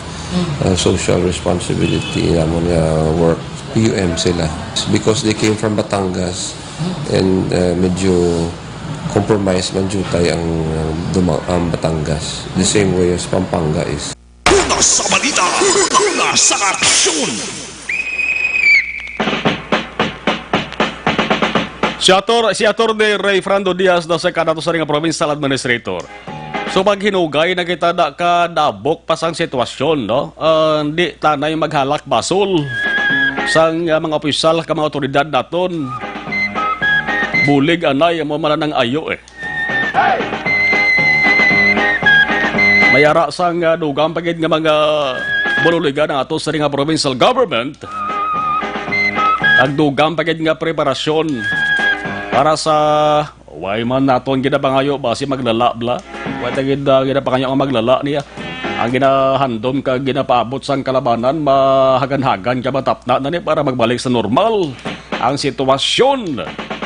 social responsibility naman work. PUM sila because they came from Batangas and medyo compromise man jutay ang Batangas the same way as Pampanga is. Una sa balita, una sa aksyon. Si Atty. Ray Frando Diaz II sa ring provincial administrator. So pag hinugay, nakita na ka dabok pa sang sitwasyon, no? Di tanay maghalak basol sang mga opisyal ka mga otoridad naton. Bulig anay mo malanang ayo Mayara sang dugang pagid nga mga bululigan ng ato sa ring provincial government. Agdugang pagid nga preparasyon para sa way man naton ginabangayo basi maglalabla. Way tagid ginapangayo ang maglala niya. Ang ginahandom ka ginapaabot sang kalabanan, mahagan-hagan ka matapna na ni para magbalik sa normal ang sitwasyon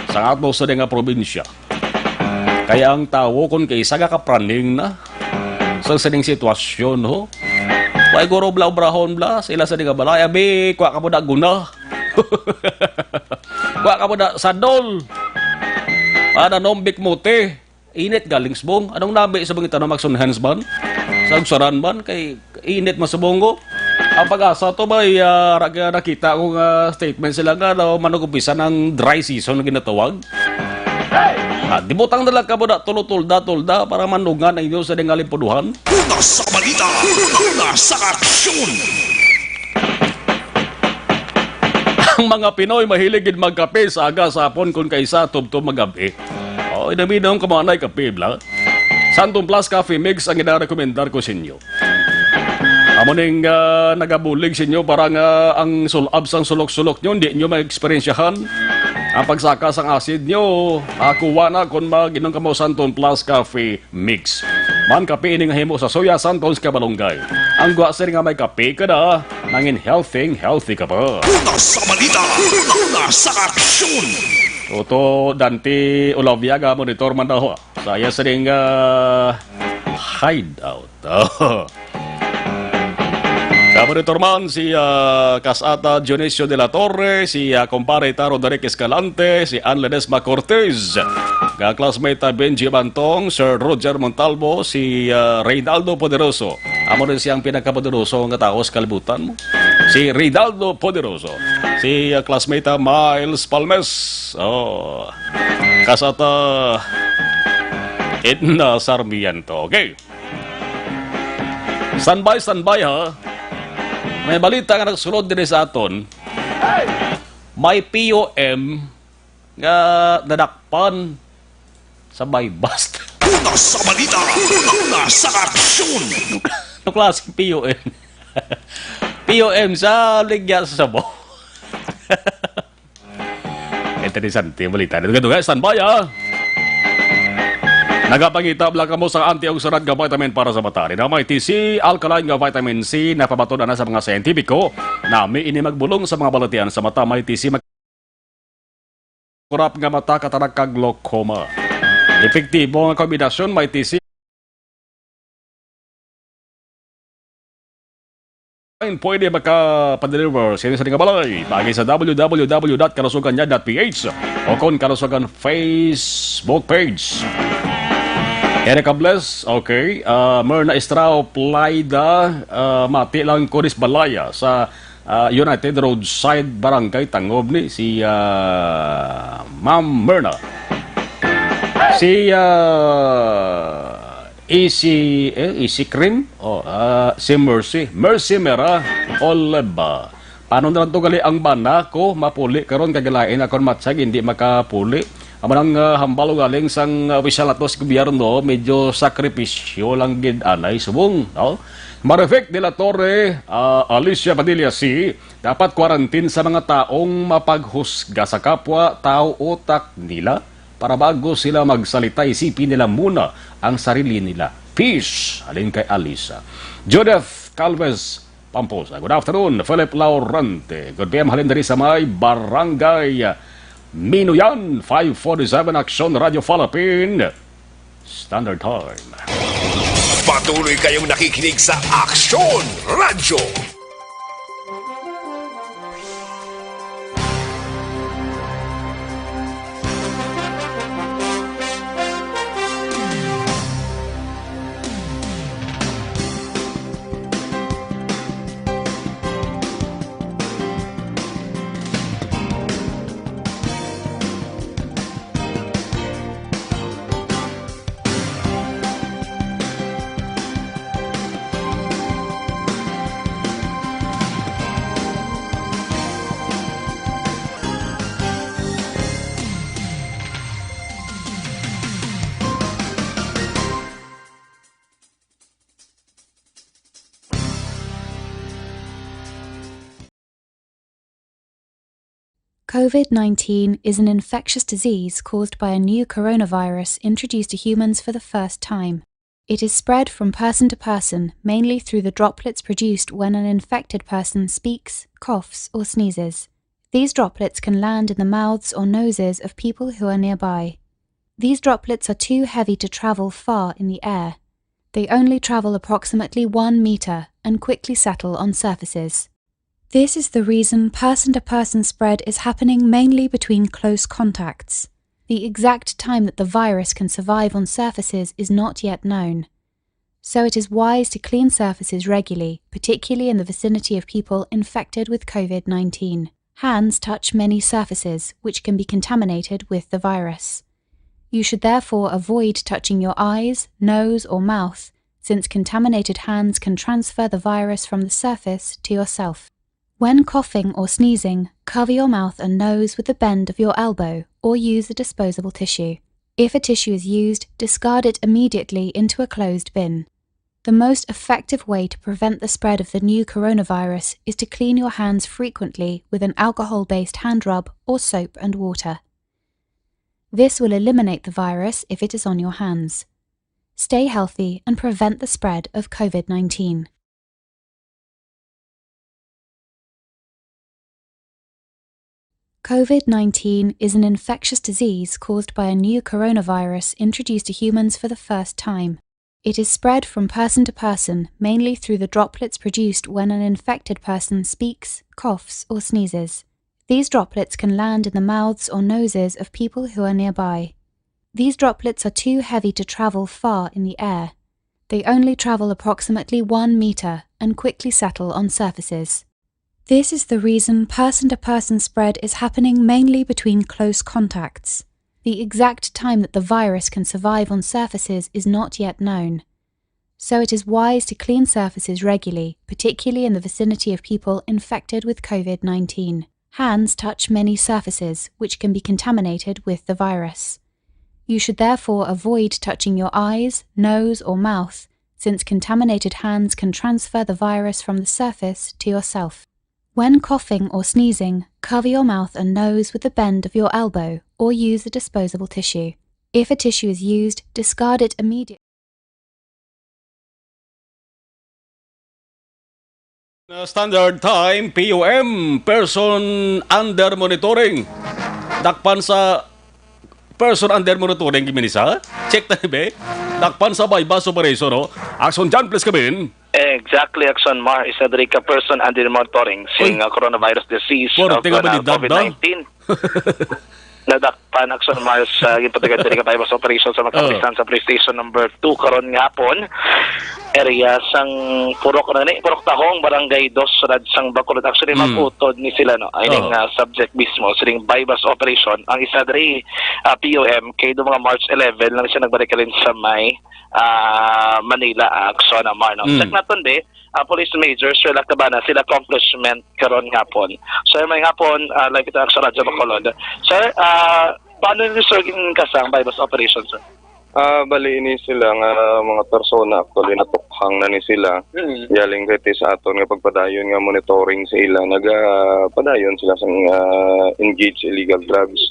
sa ato sa nga probinsya. Kaya ang tao kung kaysa kakapraning na sa sining sitwasyon, way guro bla-brahon bla, sila sa nga balay, abi, kwa ka mo na guna. Kwa ka mo na sadol. Para nombik mote, init galing sbong. Anong nabi sa bangita na magsunhans ban? Sa ugsaran ban, kay init masubongo. Ang pag-asa to ba, nakita kong statement sila nga na manugupisa ng dry season na ginatawag. Di butang nalang ka mo na tulda para manugan ang inyo sa dingaling puduhan. Una sa balita, una sa aksyon. Ang mga Pinoy mahiligid magkape sa aga sa hapon kung kaysa tubtob magabi. Inabidong kamanay kape bla. Santong Plus Coffee Mix ang inarekomendar ko sa inyo. Amoning nagabulig sa inyo parang ang sulab sang sulok-sulok nyo, hindi nyo ma-experiensyahan. Ang pagsakas ang acid nyo, kuha na kung mag-inong kamo Santong Plus Coffee Mix. Man kape ini nga himo sa Soya Santons Kabalonggay. Ang guwasir nga may kape ka na, nangin healthy ka pa. Una sa balita, una sa aksyon. Toto Dante Olaviaga monitor man daw. Saya sering hideout. Monitor man si Kasata Dionisio de la Torre, si Compare Taro Derek Escalante, si Ann Ledesma Cortez, ka-classmate Benji Bantong, Sir Roger Montalvo, si Reynaldo Poderoso. Amo rin siyang pinakapoderoso nga tao sa kalibutan mo. Si Reynaldo Poderoso. Si classmate Miles Palmes. Kasata Edna Sarmiento. Okay. Standby ha. May balita nga nagsulod din sa aton. May POM nga nadakpan sa may bust. Una sa balita, una sa aksyon. Ano klaseng POM? POM sa ligya sa Sabo. Interesante yung balita. Duga-duga, standby Nagapangitab lang kamo sa antioxidant nga vitamin para sa mata. Na may TC, alkaline nga vitamin C na pabato na sa mga scientifico na may ini magbulong sa mga balatian sa mata. May TC kurap nga mata katarag kag glaucoma. Epektibo nga kombinasyon may TC pwede makapadeliver sa inyong balay pagi sa www.kalusuganyan.ph o kung Kalusugan Facebook page. Erika Bless, okay. Myrna Estrao Plaida, mati lang Kuris Balaya sa United Roadside Barangay Tangob ni si Ma'am Myrna. Si Easy Cream, si Mercy Mera Oleba. Paano na lang gali ang bana ko mapuli karon kagalain akon matsag hindi makapuli. Amanang hambalo galing sang opisyal ato sa gobyerno, medyo sakripisyo lang gid anay subong. No? Marefect de la Torre, Alicia Padilla C, dapat quarantine sa mga taong mapaghusga sa kapwa tao utak nila para bago sila magsalita, isipin nila muna ang sarili nila. Peace! Alin kay Alisa. Judith Calves Pamposa. Good afternoon, Philip Laurante. Good PM, halin dari sa may Barangay Minuyan, 547 Aksyon Radio Philippine Standard Time. Patuloy kayong nakikinig sa Aksyon Radio. COVID-19 is an infectious disease caused by a new coronavirus introduced to humans for the first time. It is spread from person to person, mainly through the droplets produced when an infected person speaks, coughs, or sneezes. These droplets can land in the mouths or noses of people who are nearby. These droplets are too heavy to travel far in the air. They only travel approximately 1 meter and quickly settle on surfaces. This is the reason person-to-person spread is happening mainly between close contacts. The exact time that the virus can survive on surfaces is not yet known. So it is wise to clean surfaces regularly, particularly in the vicinity of people infected with COVID-19. Hands touch many surfaces, which can be contaminated with the virus. You should therefore avoid touching your eyes, nose, or mouth, since contaminated hands can transfer the virus from the surface to yourself. When coughing or sneezing, cover your mouth and nose with the bend of your elbow or use a disposable tissue. If a tissue is used, discard it immediately into a closed bin. The most effective way to prevent the spread of the new coronavirus is to clean your hands frequently with an alcohol-based hand rub or soap and water. This will eliminate the virus if it is on your hands. Stay healthy and prevent the spread of COVID-19. COVID-19 is an infectious disease caused by a new coronavirus introduced to humans for the first time. It is spread from person to person, mainly through the droplets produced when an infected person speaks, coughs, or sneezes. These droplets can land in the mouths or noses of people who are nearby. These droplets are too heavy to travel far in the air. They only travel approximately 1 meter and quickly settle on surfaces. This is the reason person-to-person spread is happening mainly between close contacts. The exact time that the virus can survive on surfaces is not yet known. So it is wise to clean surfaces regularly, particularly in the vicinity of people infected with COVID-19. Hands touch many surfaces, which can be contaminated with the virus. You should therefore avoid touching your eyes, nose, or mouth, since contaminated hands can transfer the virus from the surface to yourself. When coughing or sneezing, cover your mouth and nose with the bend of your elbow or use a disposable tissue. If a tissue is used, discard it immediately. Standard time, POM, person under monitoring. Dakpan sa person under monitoring, giminisa. Check na be. Dakpan sa bypass operation, no? Aksyon dyan, please come in. Exactly, Aksyon Mar is a person under monitoring saying coronavirus disease of COVID-19. Nadakpan Aksyon Mar sa ginpatagan ka virus operation sa makapisan sa PlayStation number 2 karon nga hapon. Area sang purok tahong barangay 2 sudad sang Bacolod. Actually magutod ni sila no. Ining subject mismo siling bypass operation. Ang isa diri POM kay do mga March 11 lang siya nagbalik rin sa may Manila Aksyon Mar no. Check naton de Police Major Sir Lactabana sila accomplishment karon hapon. So may hapon like ito Aksyon Radyo Bacolod. Sir, paano ni Sir kasang bypass operation sir? Bali ini sila nga mga persona actually natukhang na ni sila. Yaling kay sa aton nga pagpadayon nga monitoring sa ila nagapadayon sila sa engage illegal drugs.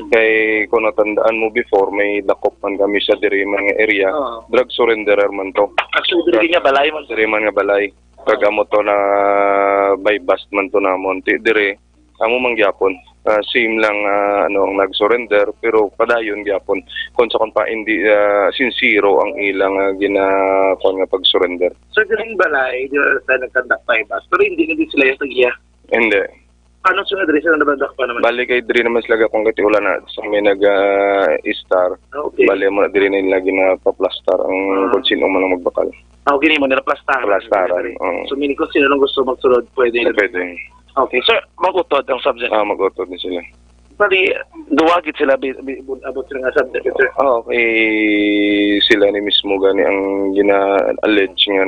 Kay kung natandaan mo before may dakop man kami sa diri mga area, drug surrenderer man to. Actually diri nga balay man diri man nga balay. Kagamo to na by bust man to namon dire amo mangyapon. Same lang ang nag-surrender pero padayon gyapon kung sa pa hindi sincero ang ilang ginakon nga pag-surrender. So diring balay di sa nagkandak bypass pero hindi sila yung tagiya. Hindi. Ano sa address na nabandak pa naman? Bali kay diri naman sila kung katiulan na sa may nag-star. Okay. Bali mo na diri na lagi na pa-plaster ang kung sino man ang magbakal. Gini mo nila plastaran. So mini ko sino lang gusto magsulod pwede. Pwede. Okay, sir, mag-utod ang subject. Mag-utod din sila. Bali, duwagit sila abot sila nga subject, sir. Okay, sila ni mismo gani ang gina-allege nga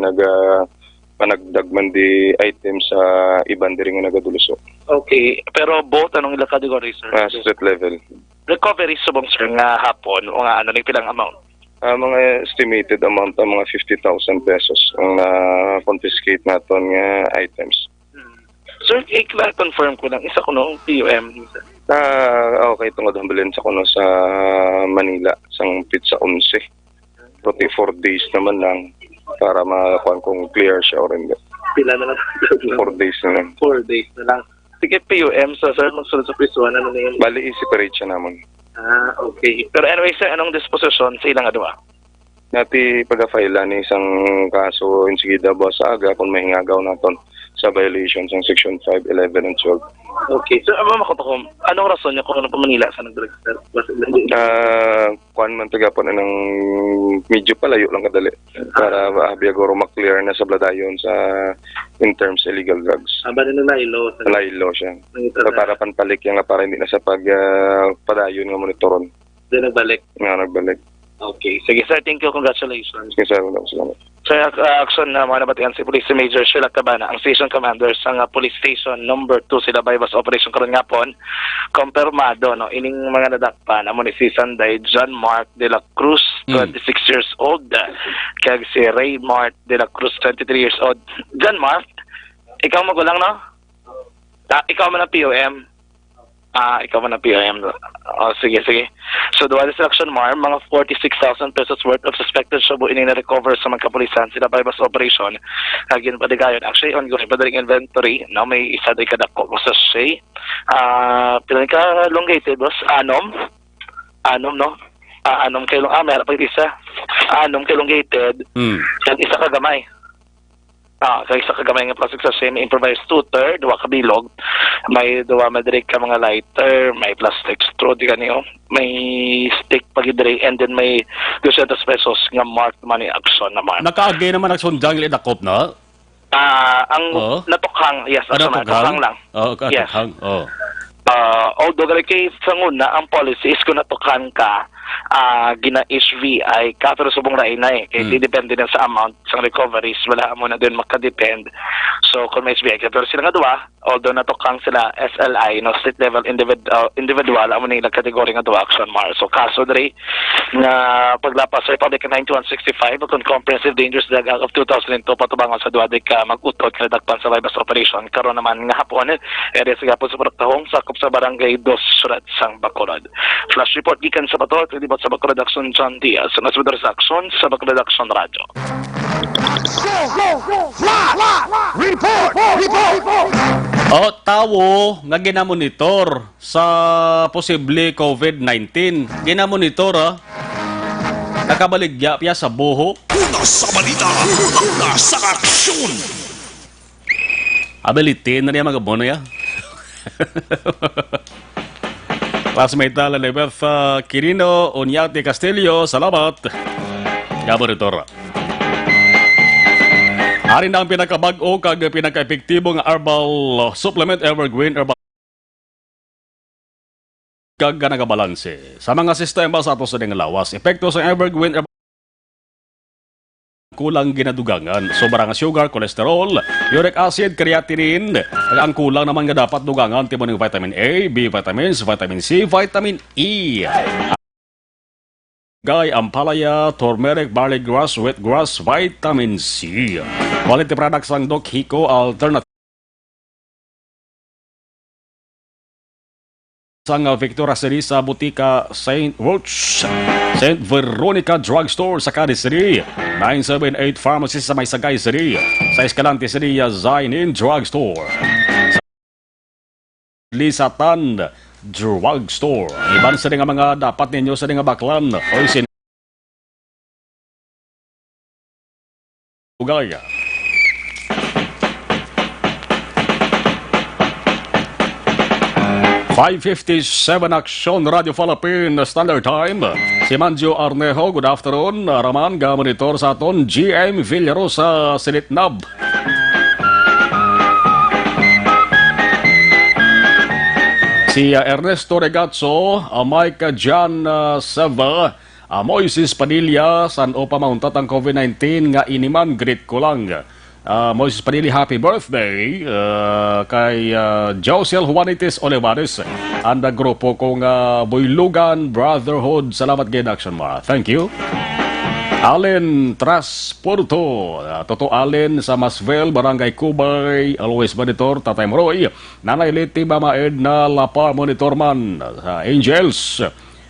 panagdagman di items sa iban diri nga nagadulusok. Okay, pero both anong ilang category, sir? Street level. Recovery subong sir nga hapon o nga pilang amount? Mga estimated amount ang mga 50,000 pesos ang confiscate naton nga items. Sir, i-confirm ko lang, isa ko noong POM. Okay, tungod hambalin sa kuno sa Manila, sang pizza 11. 44 days naman lang para makakuha kung clear siya or hindi. Pila na lang? 4 days na lang. 4 days na lang. Sige, POM, so sir, magsunod sa prisuan, ano na yun? Bali, i-separate siya naman. Okay. Pero anyway, sir, anong disposition sa ilang adwa? Nati pag-file ni isang kaso insigida ba sa aga kung may hingagaw naton sa violations ng Section 5, 11, and 12. Okay. So, makotokom, anong rason niya kung ano pa Manila sa nag-register? Kuan man tagapon ng medyo palayo lang kadali para biagoro maklear na sa bladayon sa in terms illegal drugs. Ba na nailo? Nailo siya. So, para panpalik yan nga para hindi na sa padayon nga monitoron. Then nagbalik? Nagbalik. Okay. Sige, sir. Thank you. Congratulations. Sige, sir. Salamat. Sir, Aksyon na mga nabatian si Police Major Sheila Cabana, ang station commander sa Police Station number 2 sila bypass operation karon nga pon. Kompirmado no ining mga nadakpan amo ni si Sanday John Mark de la Cruz, 26 years old, kag si Raymart de la Cruz, 23 years old. John Mark, ikaw magulang no? Ikaw man ang POM. Ikaw man ang POM. Sige. So, duwa distraction Mar, mga 46,000 pesos worth of suspected shabu ini na-recover sa mga kapulisan sila bypass operation. Again, padigayon. Actually, ongoing padaling inventory. Now, may isa din kadako mo sa Shay. Pilang ka elongated, boss? Anom, no? Anom kay meron pa isa. Anom kay elongated. At isa ka gamay. Kaya sa kagamay nga plastic sa may improvised tutor, duwa ka bilog, may duwa madrik ka mga lighter, may plastic straw, di kaniyo, may stick pagidre, and then may 200 pesos nga marked money Aksyon naman. Nakaagay naman Aksyon dyan yung idakop na? Ang natukhang, yes, natukhang lang. Yes. Although kay sanguna ang policy is kung natukhan ka, gina-HVI ka, pero subong na kaya depende na sa amount sa recoveries, wala mo na din makadepend. So kung may HVI ka, pero sila nga duwa, although natukhang sila SLI, no, state level individual, amo ning kategory nga to action mar. So kaso diri nga paglapas sa Republic 9165 kung comprehensive dangerous drug act of 2002 patubangan sa duwa ka mag-utot nga dakpan sa bypass operation karon naman nga hapon area sa gapon sa Puraktahong sakop sa barangay 2 Surat sang Bacolod. Flash report gikan sa Bato, dibot sa Bacolod Aksyon John Diaz, sa Nasudar sa Aksyon sa Bacolod Aksyon Radio. O tawo nga ginamonitor sa posible COVID-19. Ginamonitor nakabaligya piya sa buho. Una sa balita, una sa aksyon. Ability na niya magabono ya. Classmate na Beth Quirino Onyate Castillo, salamat. Gabonitor. Ari na ang pinakabag-o kag pinaka-epektibo nga herbal supplement Evergreen Herbal kag nagabalanse. Sa mga sistema sa ato sa lawas, epekto sa Evergreen Herbal kulang ginadugangan. Sobrang sugar, kolesterol, uric acid, creatinine. Ang kulang naman nga dapat dugangan timo ng vitamin A, B vitamins, vitamin C, vitamin E. Gay, ampalaya, turmeric, barley grass, wheatgrass, vitamin C. Quality products ang Doc Hiko Alternative. Sang Victoria City sa Butika St. Roch, St. Veronica Drugstore sa Cadiz City, 978 Pharmacy sa Maysagay City, sa Escalante City, Zainin Drugstore, Lisatan Drugstore. Iban sa nga mga dapat ninyo sa nga baklan o sin Ugaya. .557 Aksyon Radio Philippine Standard Time. Si Manjo Arnejo, good afternoon. Raman, monitor sa aton GM Villarosa Sinitnab. Si Ernesto Regazzo, Mike Jan Seva, Moises Padilla, san o pamauntat ang COVID-19 nga iniman, greet ko lang. Moises Padilla, happy birthday kay Josel Juanitis Olivares and the grupo kong Buylugan Brotherhood. Salamat gid Action Ma. Thank you. Allen Transporto, Toto Allen sa Masvel, Barangay Kubay, always monitor, Tatay Moroy, Nanay Liti, Mama Edna, Lapa, monitor man, Angels,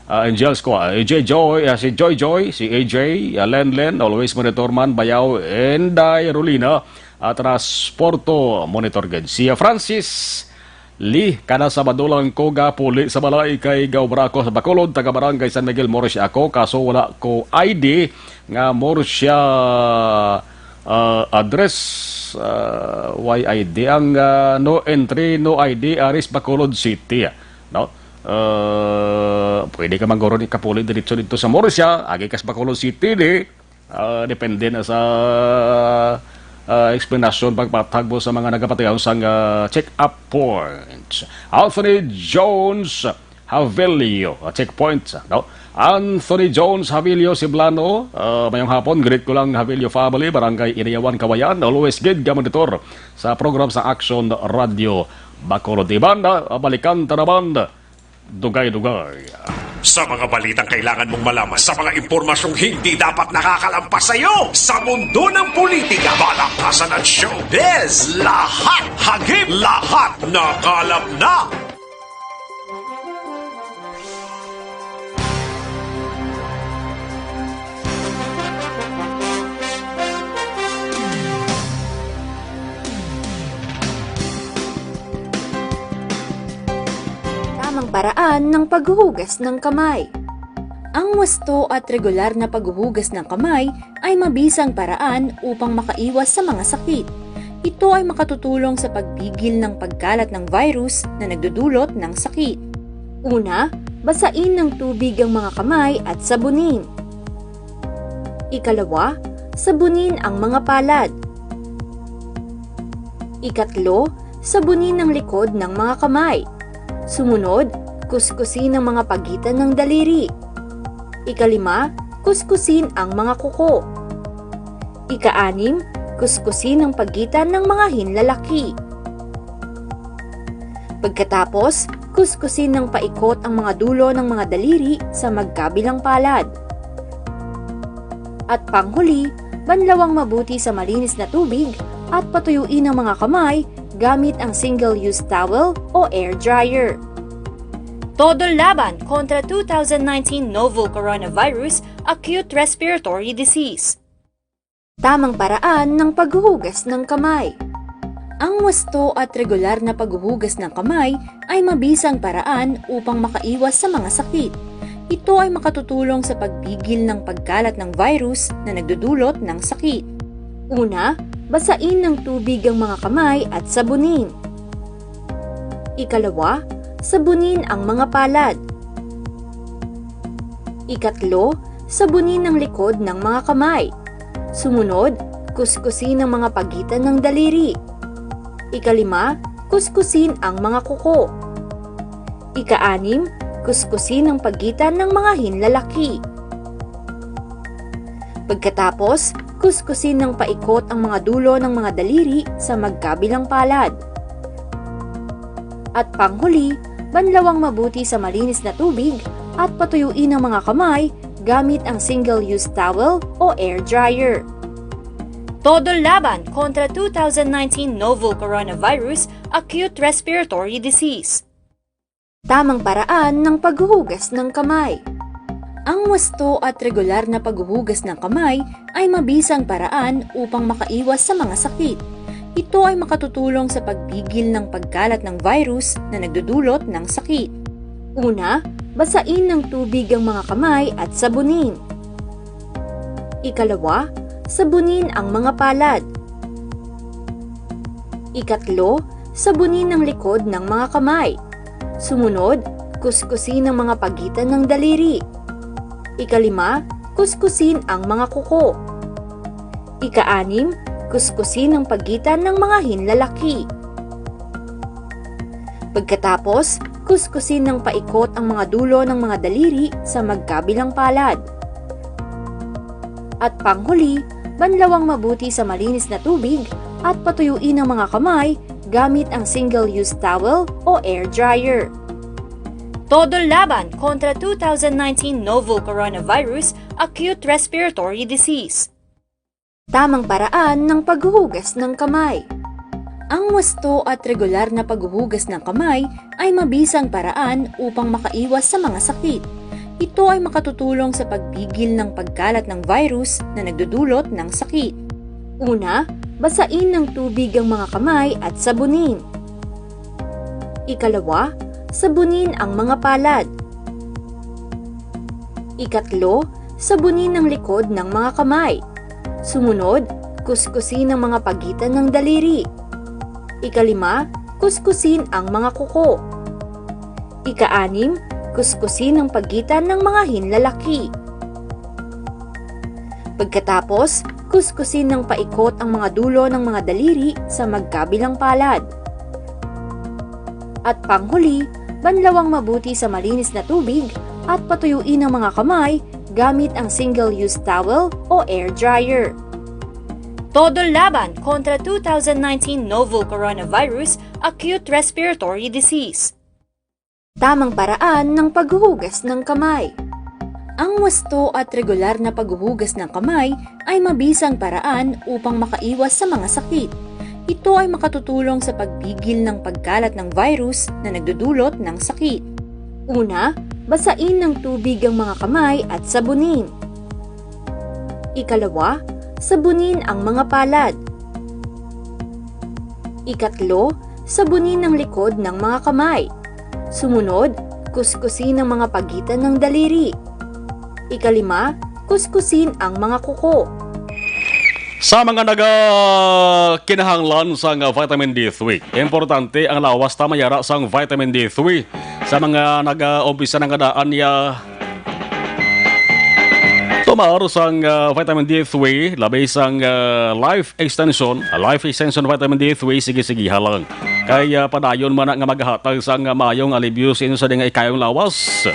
Angels ko, AJ Joy, si Joy Joy, si AJ, Len, always monitor man, Bayaw, Enday, Rolina, Transporto, monitor gid. Si Francis Lee, kada Sabado lang ko puli sa balay kay Gawbrako sa Bacolod, taga Barangay San Miguel, Morsia ako, kaso wala ko ID, nga Morsia address, YID, ang no entry, no ID, Aris Bacolod City, no? Pwede ka magkaroon ni kapuli dito sa Morsia, agi kas Bacolod City, depende na sa explanation pagpatagbo sa mga nagapatayaw sa check-up points. Anthony Jones Havilio, checkpoint, no? Anthony Jones Havilio Siblano, mayong hapon, greet ko lang Havilio family, Barangay Iriawan, Kawayan, always good monitor sa program sa Action Radio Bacolod. Ibanda, balikan tanaman, dugay-dugay. Sa mga balitang kailangan mong malaman, sa mga impormasyong hindi dapat nakakalampas sa iyo, sa mundo ng politika, balakasan at showbiz, lahat hagip, lahat nakalap na. Paraan ng paghuhugas ng kamay. Ang wasto at regular na paghuhugas ng kamay ay mabisang paraan upang makaiwas sa mga sakit. Ito ay makatutulong sa pagpigil ng pagkalat ng virus na nagdudulot ng sakit. Una, basain ng tubig ang mga kamay at sabunin. Ikalawa, sabunin ang mga palad. Ikatlo, sabunin ang likod ng mga kamay. Sumunod, kuskusin ang mga pagitan ng daliri. Ikalima, kuskusin ang mga kuko. Ika-anim, kuskusin ang pagitan ng mga hinlalaki. Pagkatapos, kuskusin ng paikot ang mga dulo ng mga daliri sa magkabilang palad. At panghuli, banlawang mabuti sa malinis na tubig at patuyuin ang mga kamay gamit ang single-use towel o air dryer. Todo laban kontra 2019 novel coronavirus acute respiratory disease. Tamang paraan ng paghuhugas ng kamay. Ang wasto at regular na paghuhugas ng kamay ay mabisang paraan upang makaiwas sa mga sakit. Ito ay makatutulong sa pagpigil ng pagkalat ng virus na nagdudulot ng sakit. Una, basain ng tubig ang mga kamay at sabunin. Ikalawa, sabunin ang mga palad. Ikatlo, sabunin ang likod ng mga kamay. Sumunod, kuskusin ang mga pagitan ng daliri. Ikalima, kuskusin ang mga kuko. Ika-anim, kuskusin ang pagitan ng mga hinlalaki. Pagkatapos, kuskusin ng paikot ang mga dulo ng mga daliri sa magkabilang palad. At panghuli, banlawang mabuti sa malinis na tubig at patuyuin ang mga kamay gamit ang single-use towel o air dryer. Todo laban kontra 2019 novel coronavirus acute respiratory disease. Tamang paraan ng paghuhugas ng kamay. Ang wasto at regular na paghuhugas ng kamay ay mabisang paraan upang makaiwas sa mga sakit. Ito ay makatutulong sa pagpigil ng pagkalat ng virus na nagdudulot ng sakit. Una, basain ng tubig ang mga kamay at sabunin. Ikalawa, sabunin ang mga palad. Ikatlo, sabunin ang likod ng mga kamay. Sumunod, kuskusin ang mga pagitan ng daliri. Ikalima, kuskusin ang mga kuko. Ika-anim, kuskusin ang pagitan ng mga hinlalaki. Pagkatapos, kuskusin ng paikot ang mga dulo ng mga daliri sa magkabilang palad. At panghuli, banlawang mabuti sa malinis na tubig at patuyuin ang mga kamay gamit ang single-use towel o air dryer. Todo laban kontra 2019 novel coronavirus acute respiratory disease. Tamang paraan ng paghuhugas ng kamay. Ang wasto at regular na paghuhugas ng kamay ay mabisang paraan upang makaiwas sa mga sakit. Ito ay makatutulong sa pagpigil ng pagkalat ng virus na nagdudulot ng sakit. Una, basain ng tubig ang mga kamay at sabunin. Ikalawa, sabunin ang mga palad. Ikatlo, sabunin ang likod ng mga kamay. Sumunod, kuskusin ang mga pagitan ng daliri. Ikalima, kuskusin ang mga kuko. Ika-anim, kuskusin ang pagitan ng mga hinlalaki. Pagkatapos, kuskusin ng paikot ang mga dulo ng mga daliri sa magkabilang palad. At panghuli, banlawang mabuti sa malinis na tubig at patuyuin ang mga kamay gamit ang single-use towel o air dryer. Todo laban kontra 2019 novel coronavirus acute respiratory disease. Tamang paraan ng paghuhugas ng kamay. Ang wasto at regular na paghuhugas ng kamay ay mabisang paraan upang makaiwas sa mga sakit. Ito ay makatutulong sa pagpigil ng pagkalat ng virus na nagdudulot ng sakit. Una, basain ng tubig ang mga kamay at sabunin. Ikalawa, sabunin ang mga palad. Ikatlo, sabunin ang likod ng mga kamay. Sumunod, kuskusin ang mga pagitan ng daliri. Ikalima, kuskusin ang mga kuko. Sa mga kinahanglan sa vitamin D3, importante ang lawas ta mayara sang vitamin D3. Sa mga nag-umpisa ng kadaan niya tumar sang vitamin D3, labay sang life extension vitamin D3, sige halang. Kaya padayon man nga maghatag sang mayong alibyo sa inyo sa nga ikayong lawas.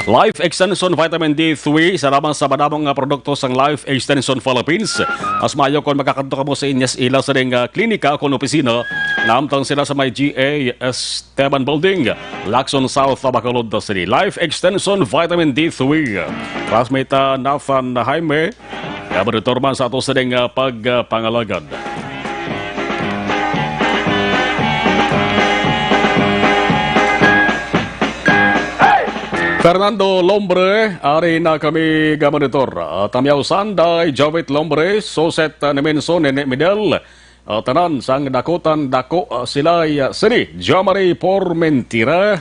Life Extension Vitamin D3 isa lamang sa madamong produkto sang Life Extension Philippines. As mayo kon makakadto ka mo sa inyas ilaw sa ding klinika kon opisina Naamtang sila sa may GA Esteban Building, Lacson South, Bacolod City. Life Extension Vitamin D3. Classmate Nathan Jaime, Gabaritor man sa ato sa ding pagpangalagad. Fernando Lombre, ari na kami gamonitor. Tamyaw Sanday, Javit Lombre, Soset Nemenso, Nene Medel, tanan sang dakotan dako silay sini, Jamari Pormentira.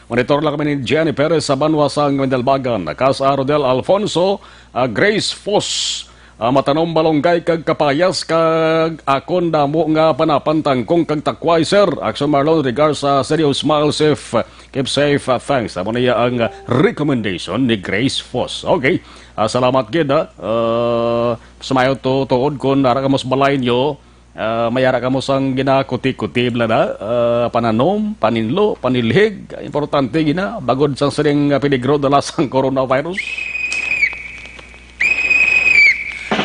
Monitor lang kami ni Jenny Perez sa Banwa sang Mendelbagan, Casa Rodel Alfonso, Grace Foss, matanom balonggay kag kapayas kag akon damo nga panapantang kong kag takway sir. Aksyon Marlon regards sa serious smile safe. Keep safe, thanks. Amo niya ang recommendation ni Grace Foss. Okay, salamat gid sumayo to tuod kon ara ka mos balay nyo, mayara ka mos ang ginakuti-kuti bla na pananom, paninlo, panilhig, importante gina bagod sang sining peligro dala sang coronavirus.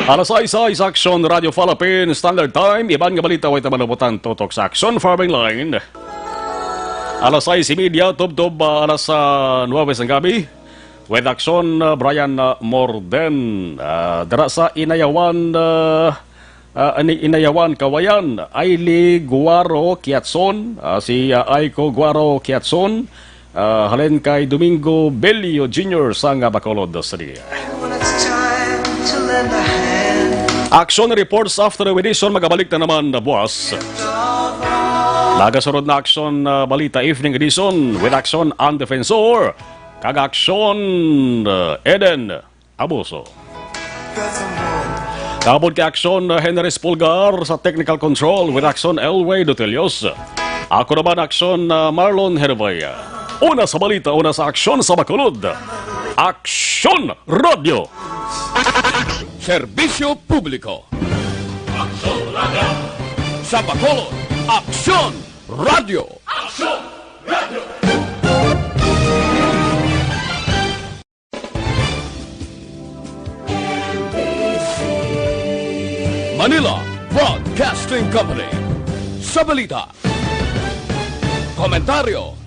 Alas 6 sa Aksyon Radio Philippines Standard Time. Iban nga balita way tamanabutan tutok sa Aksyon Farming Line. Alas 6:30, tub-tub alas 9 ng gabi. With Aksyon, Brian Morden. Dara sa Inayawan, Inayawan, Kawayan, Aili Guaro Kiatson, si Aiko Guaro Kiatson, halin kay Domingo Belio Jr. sa Bacolod City. Aksyon reports after the edition, magabalik na naman buwas. Nagasunod na Aksyon Balita Evening Edition with Aksyon ang Defensor, kag Aksyon Eden Abuso. Kabod kay Aksyon Henry Pulgar sa Technical Control with Aksyon Elway Dutelios. Ako naman Aksyon Marlon Hervaya. Una sa balita, una sa Aksyon sa Bacolod. Aksyon Radio! Serbisyo Publiko. Aksyon Radio. Sa Bacolod, Aksyon Radio. Aksyon Radio. Manila Broadcasting Company. Sa balita. Komentaryo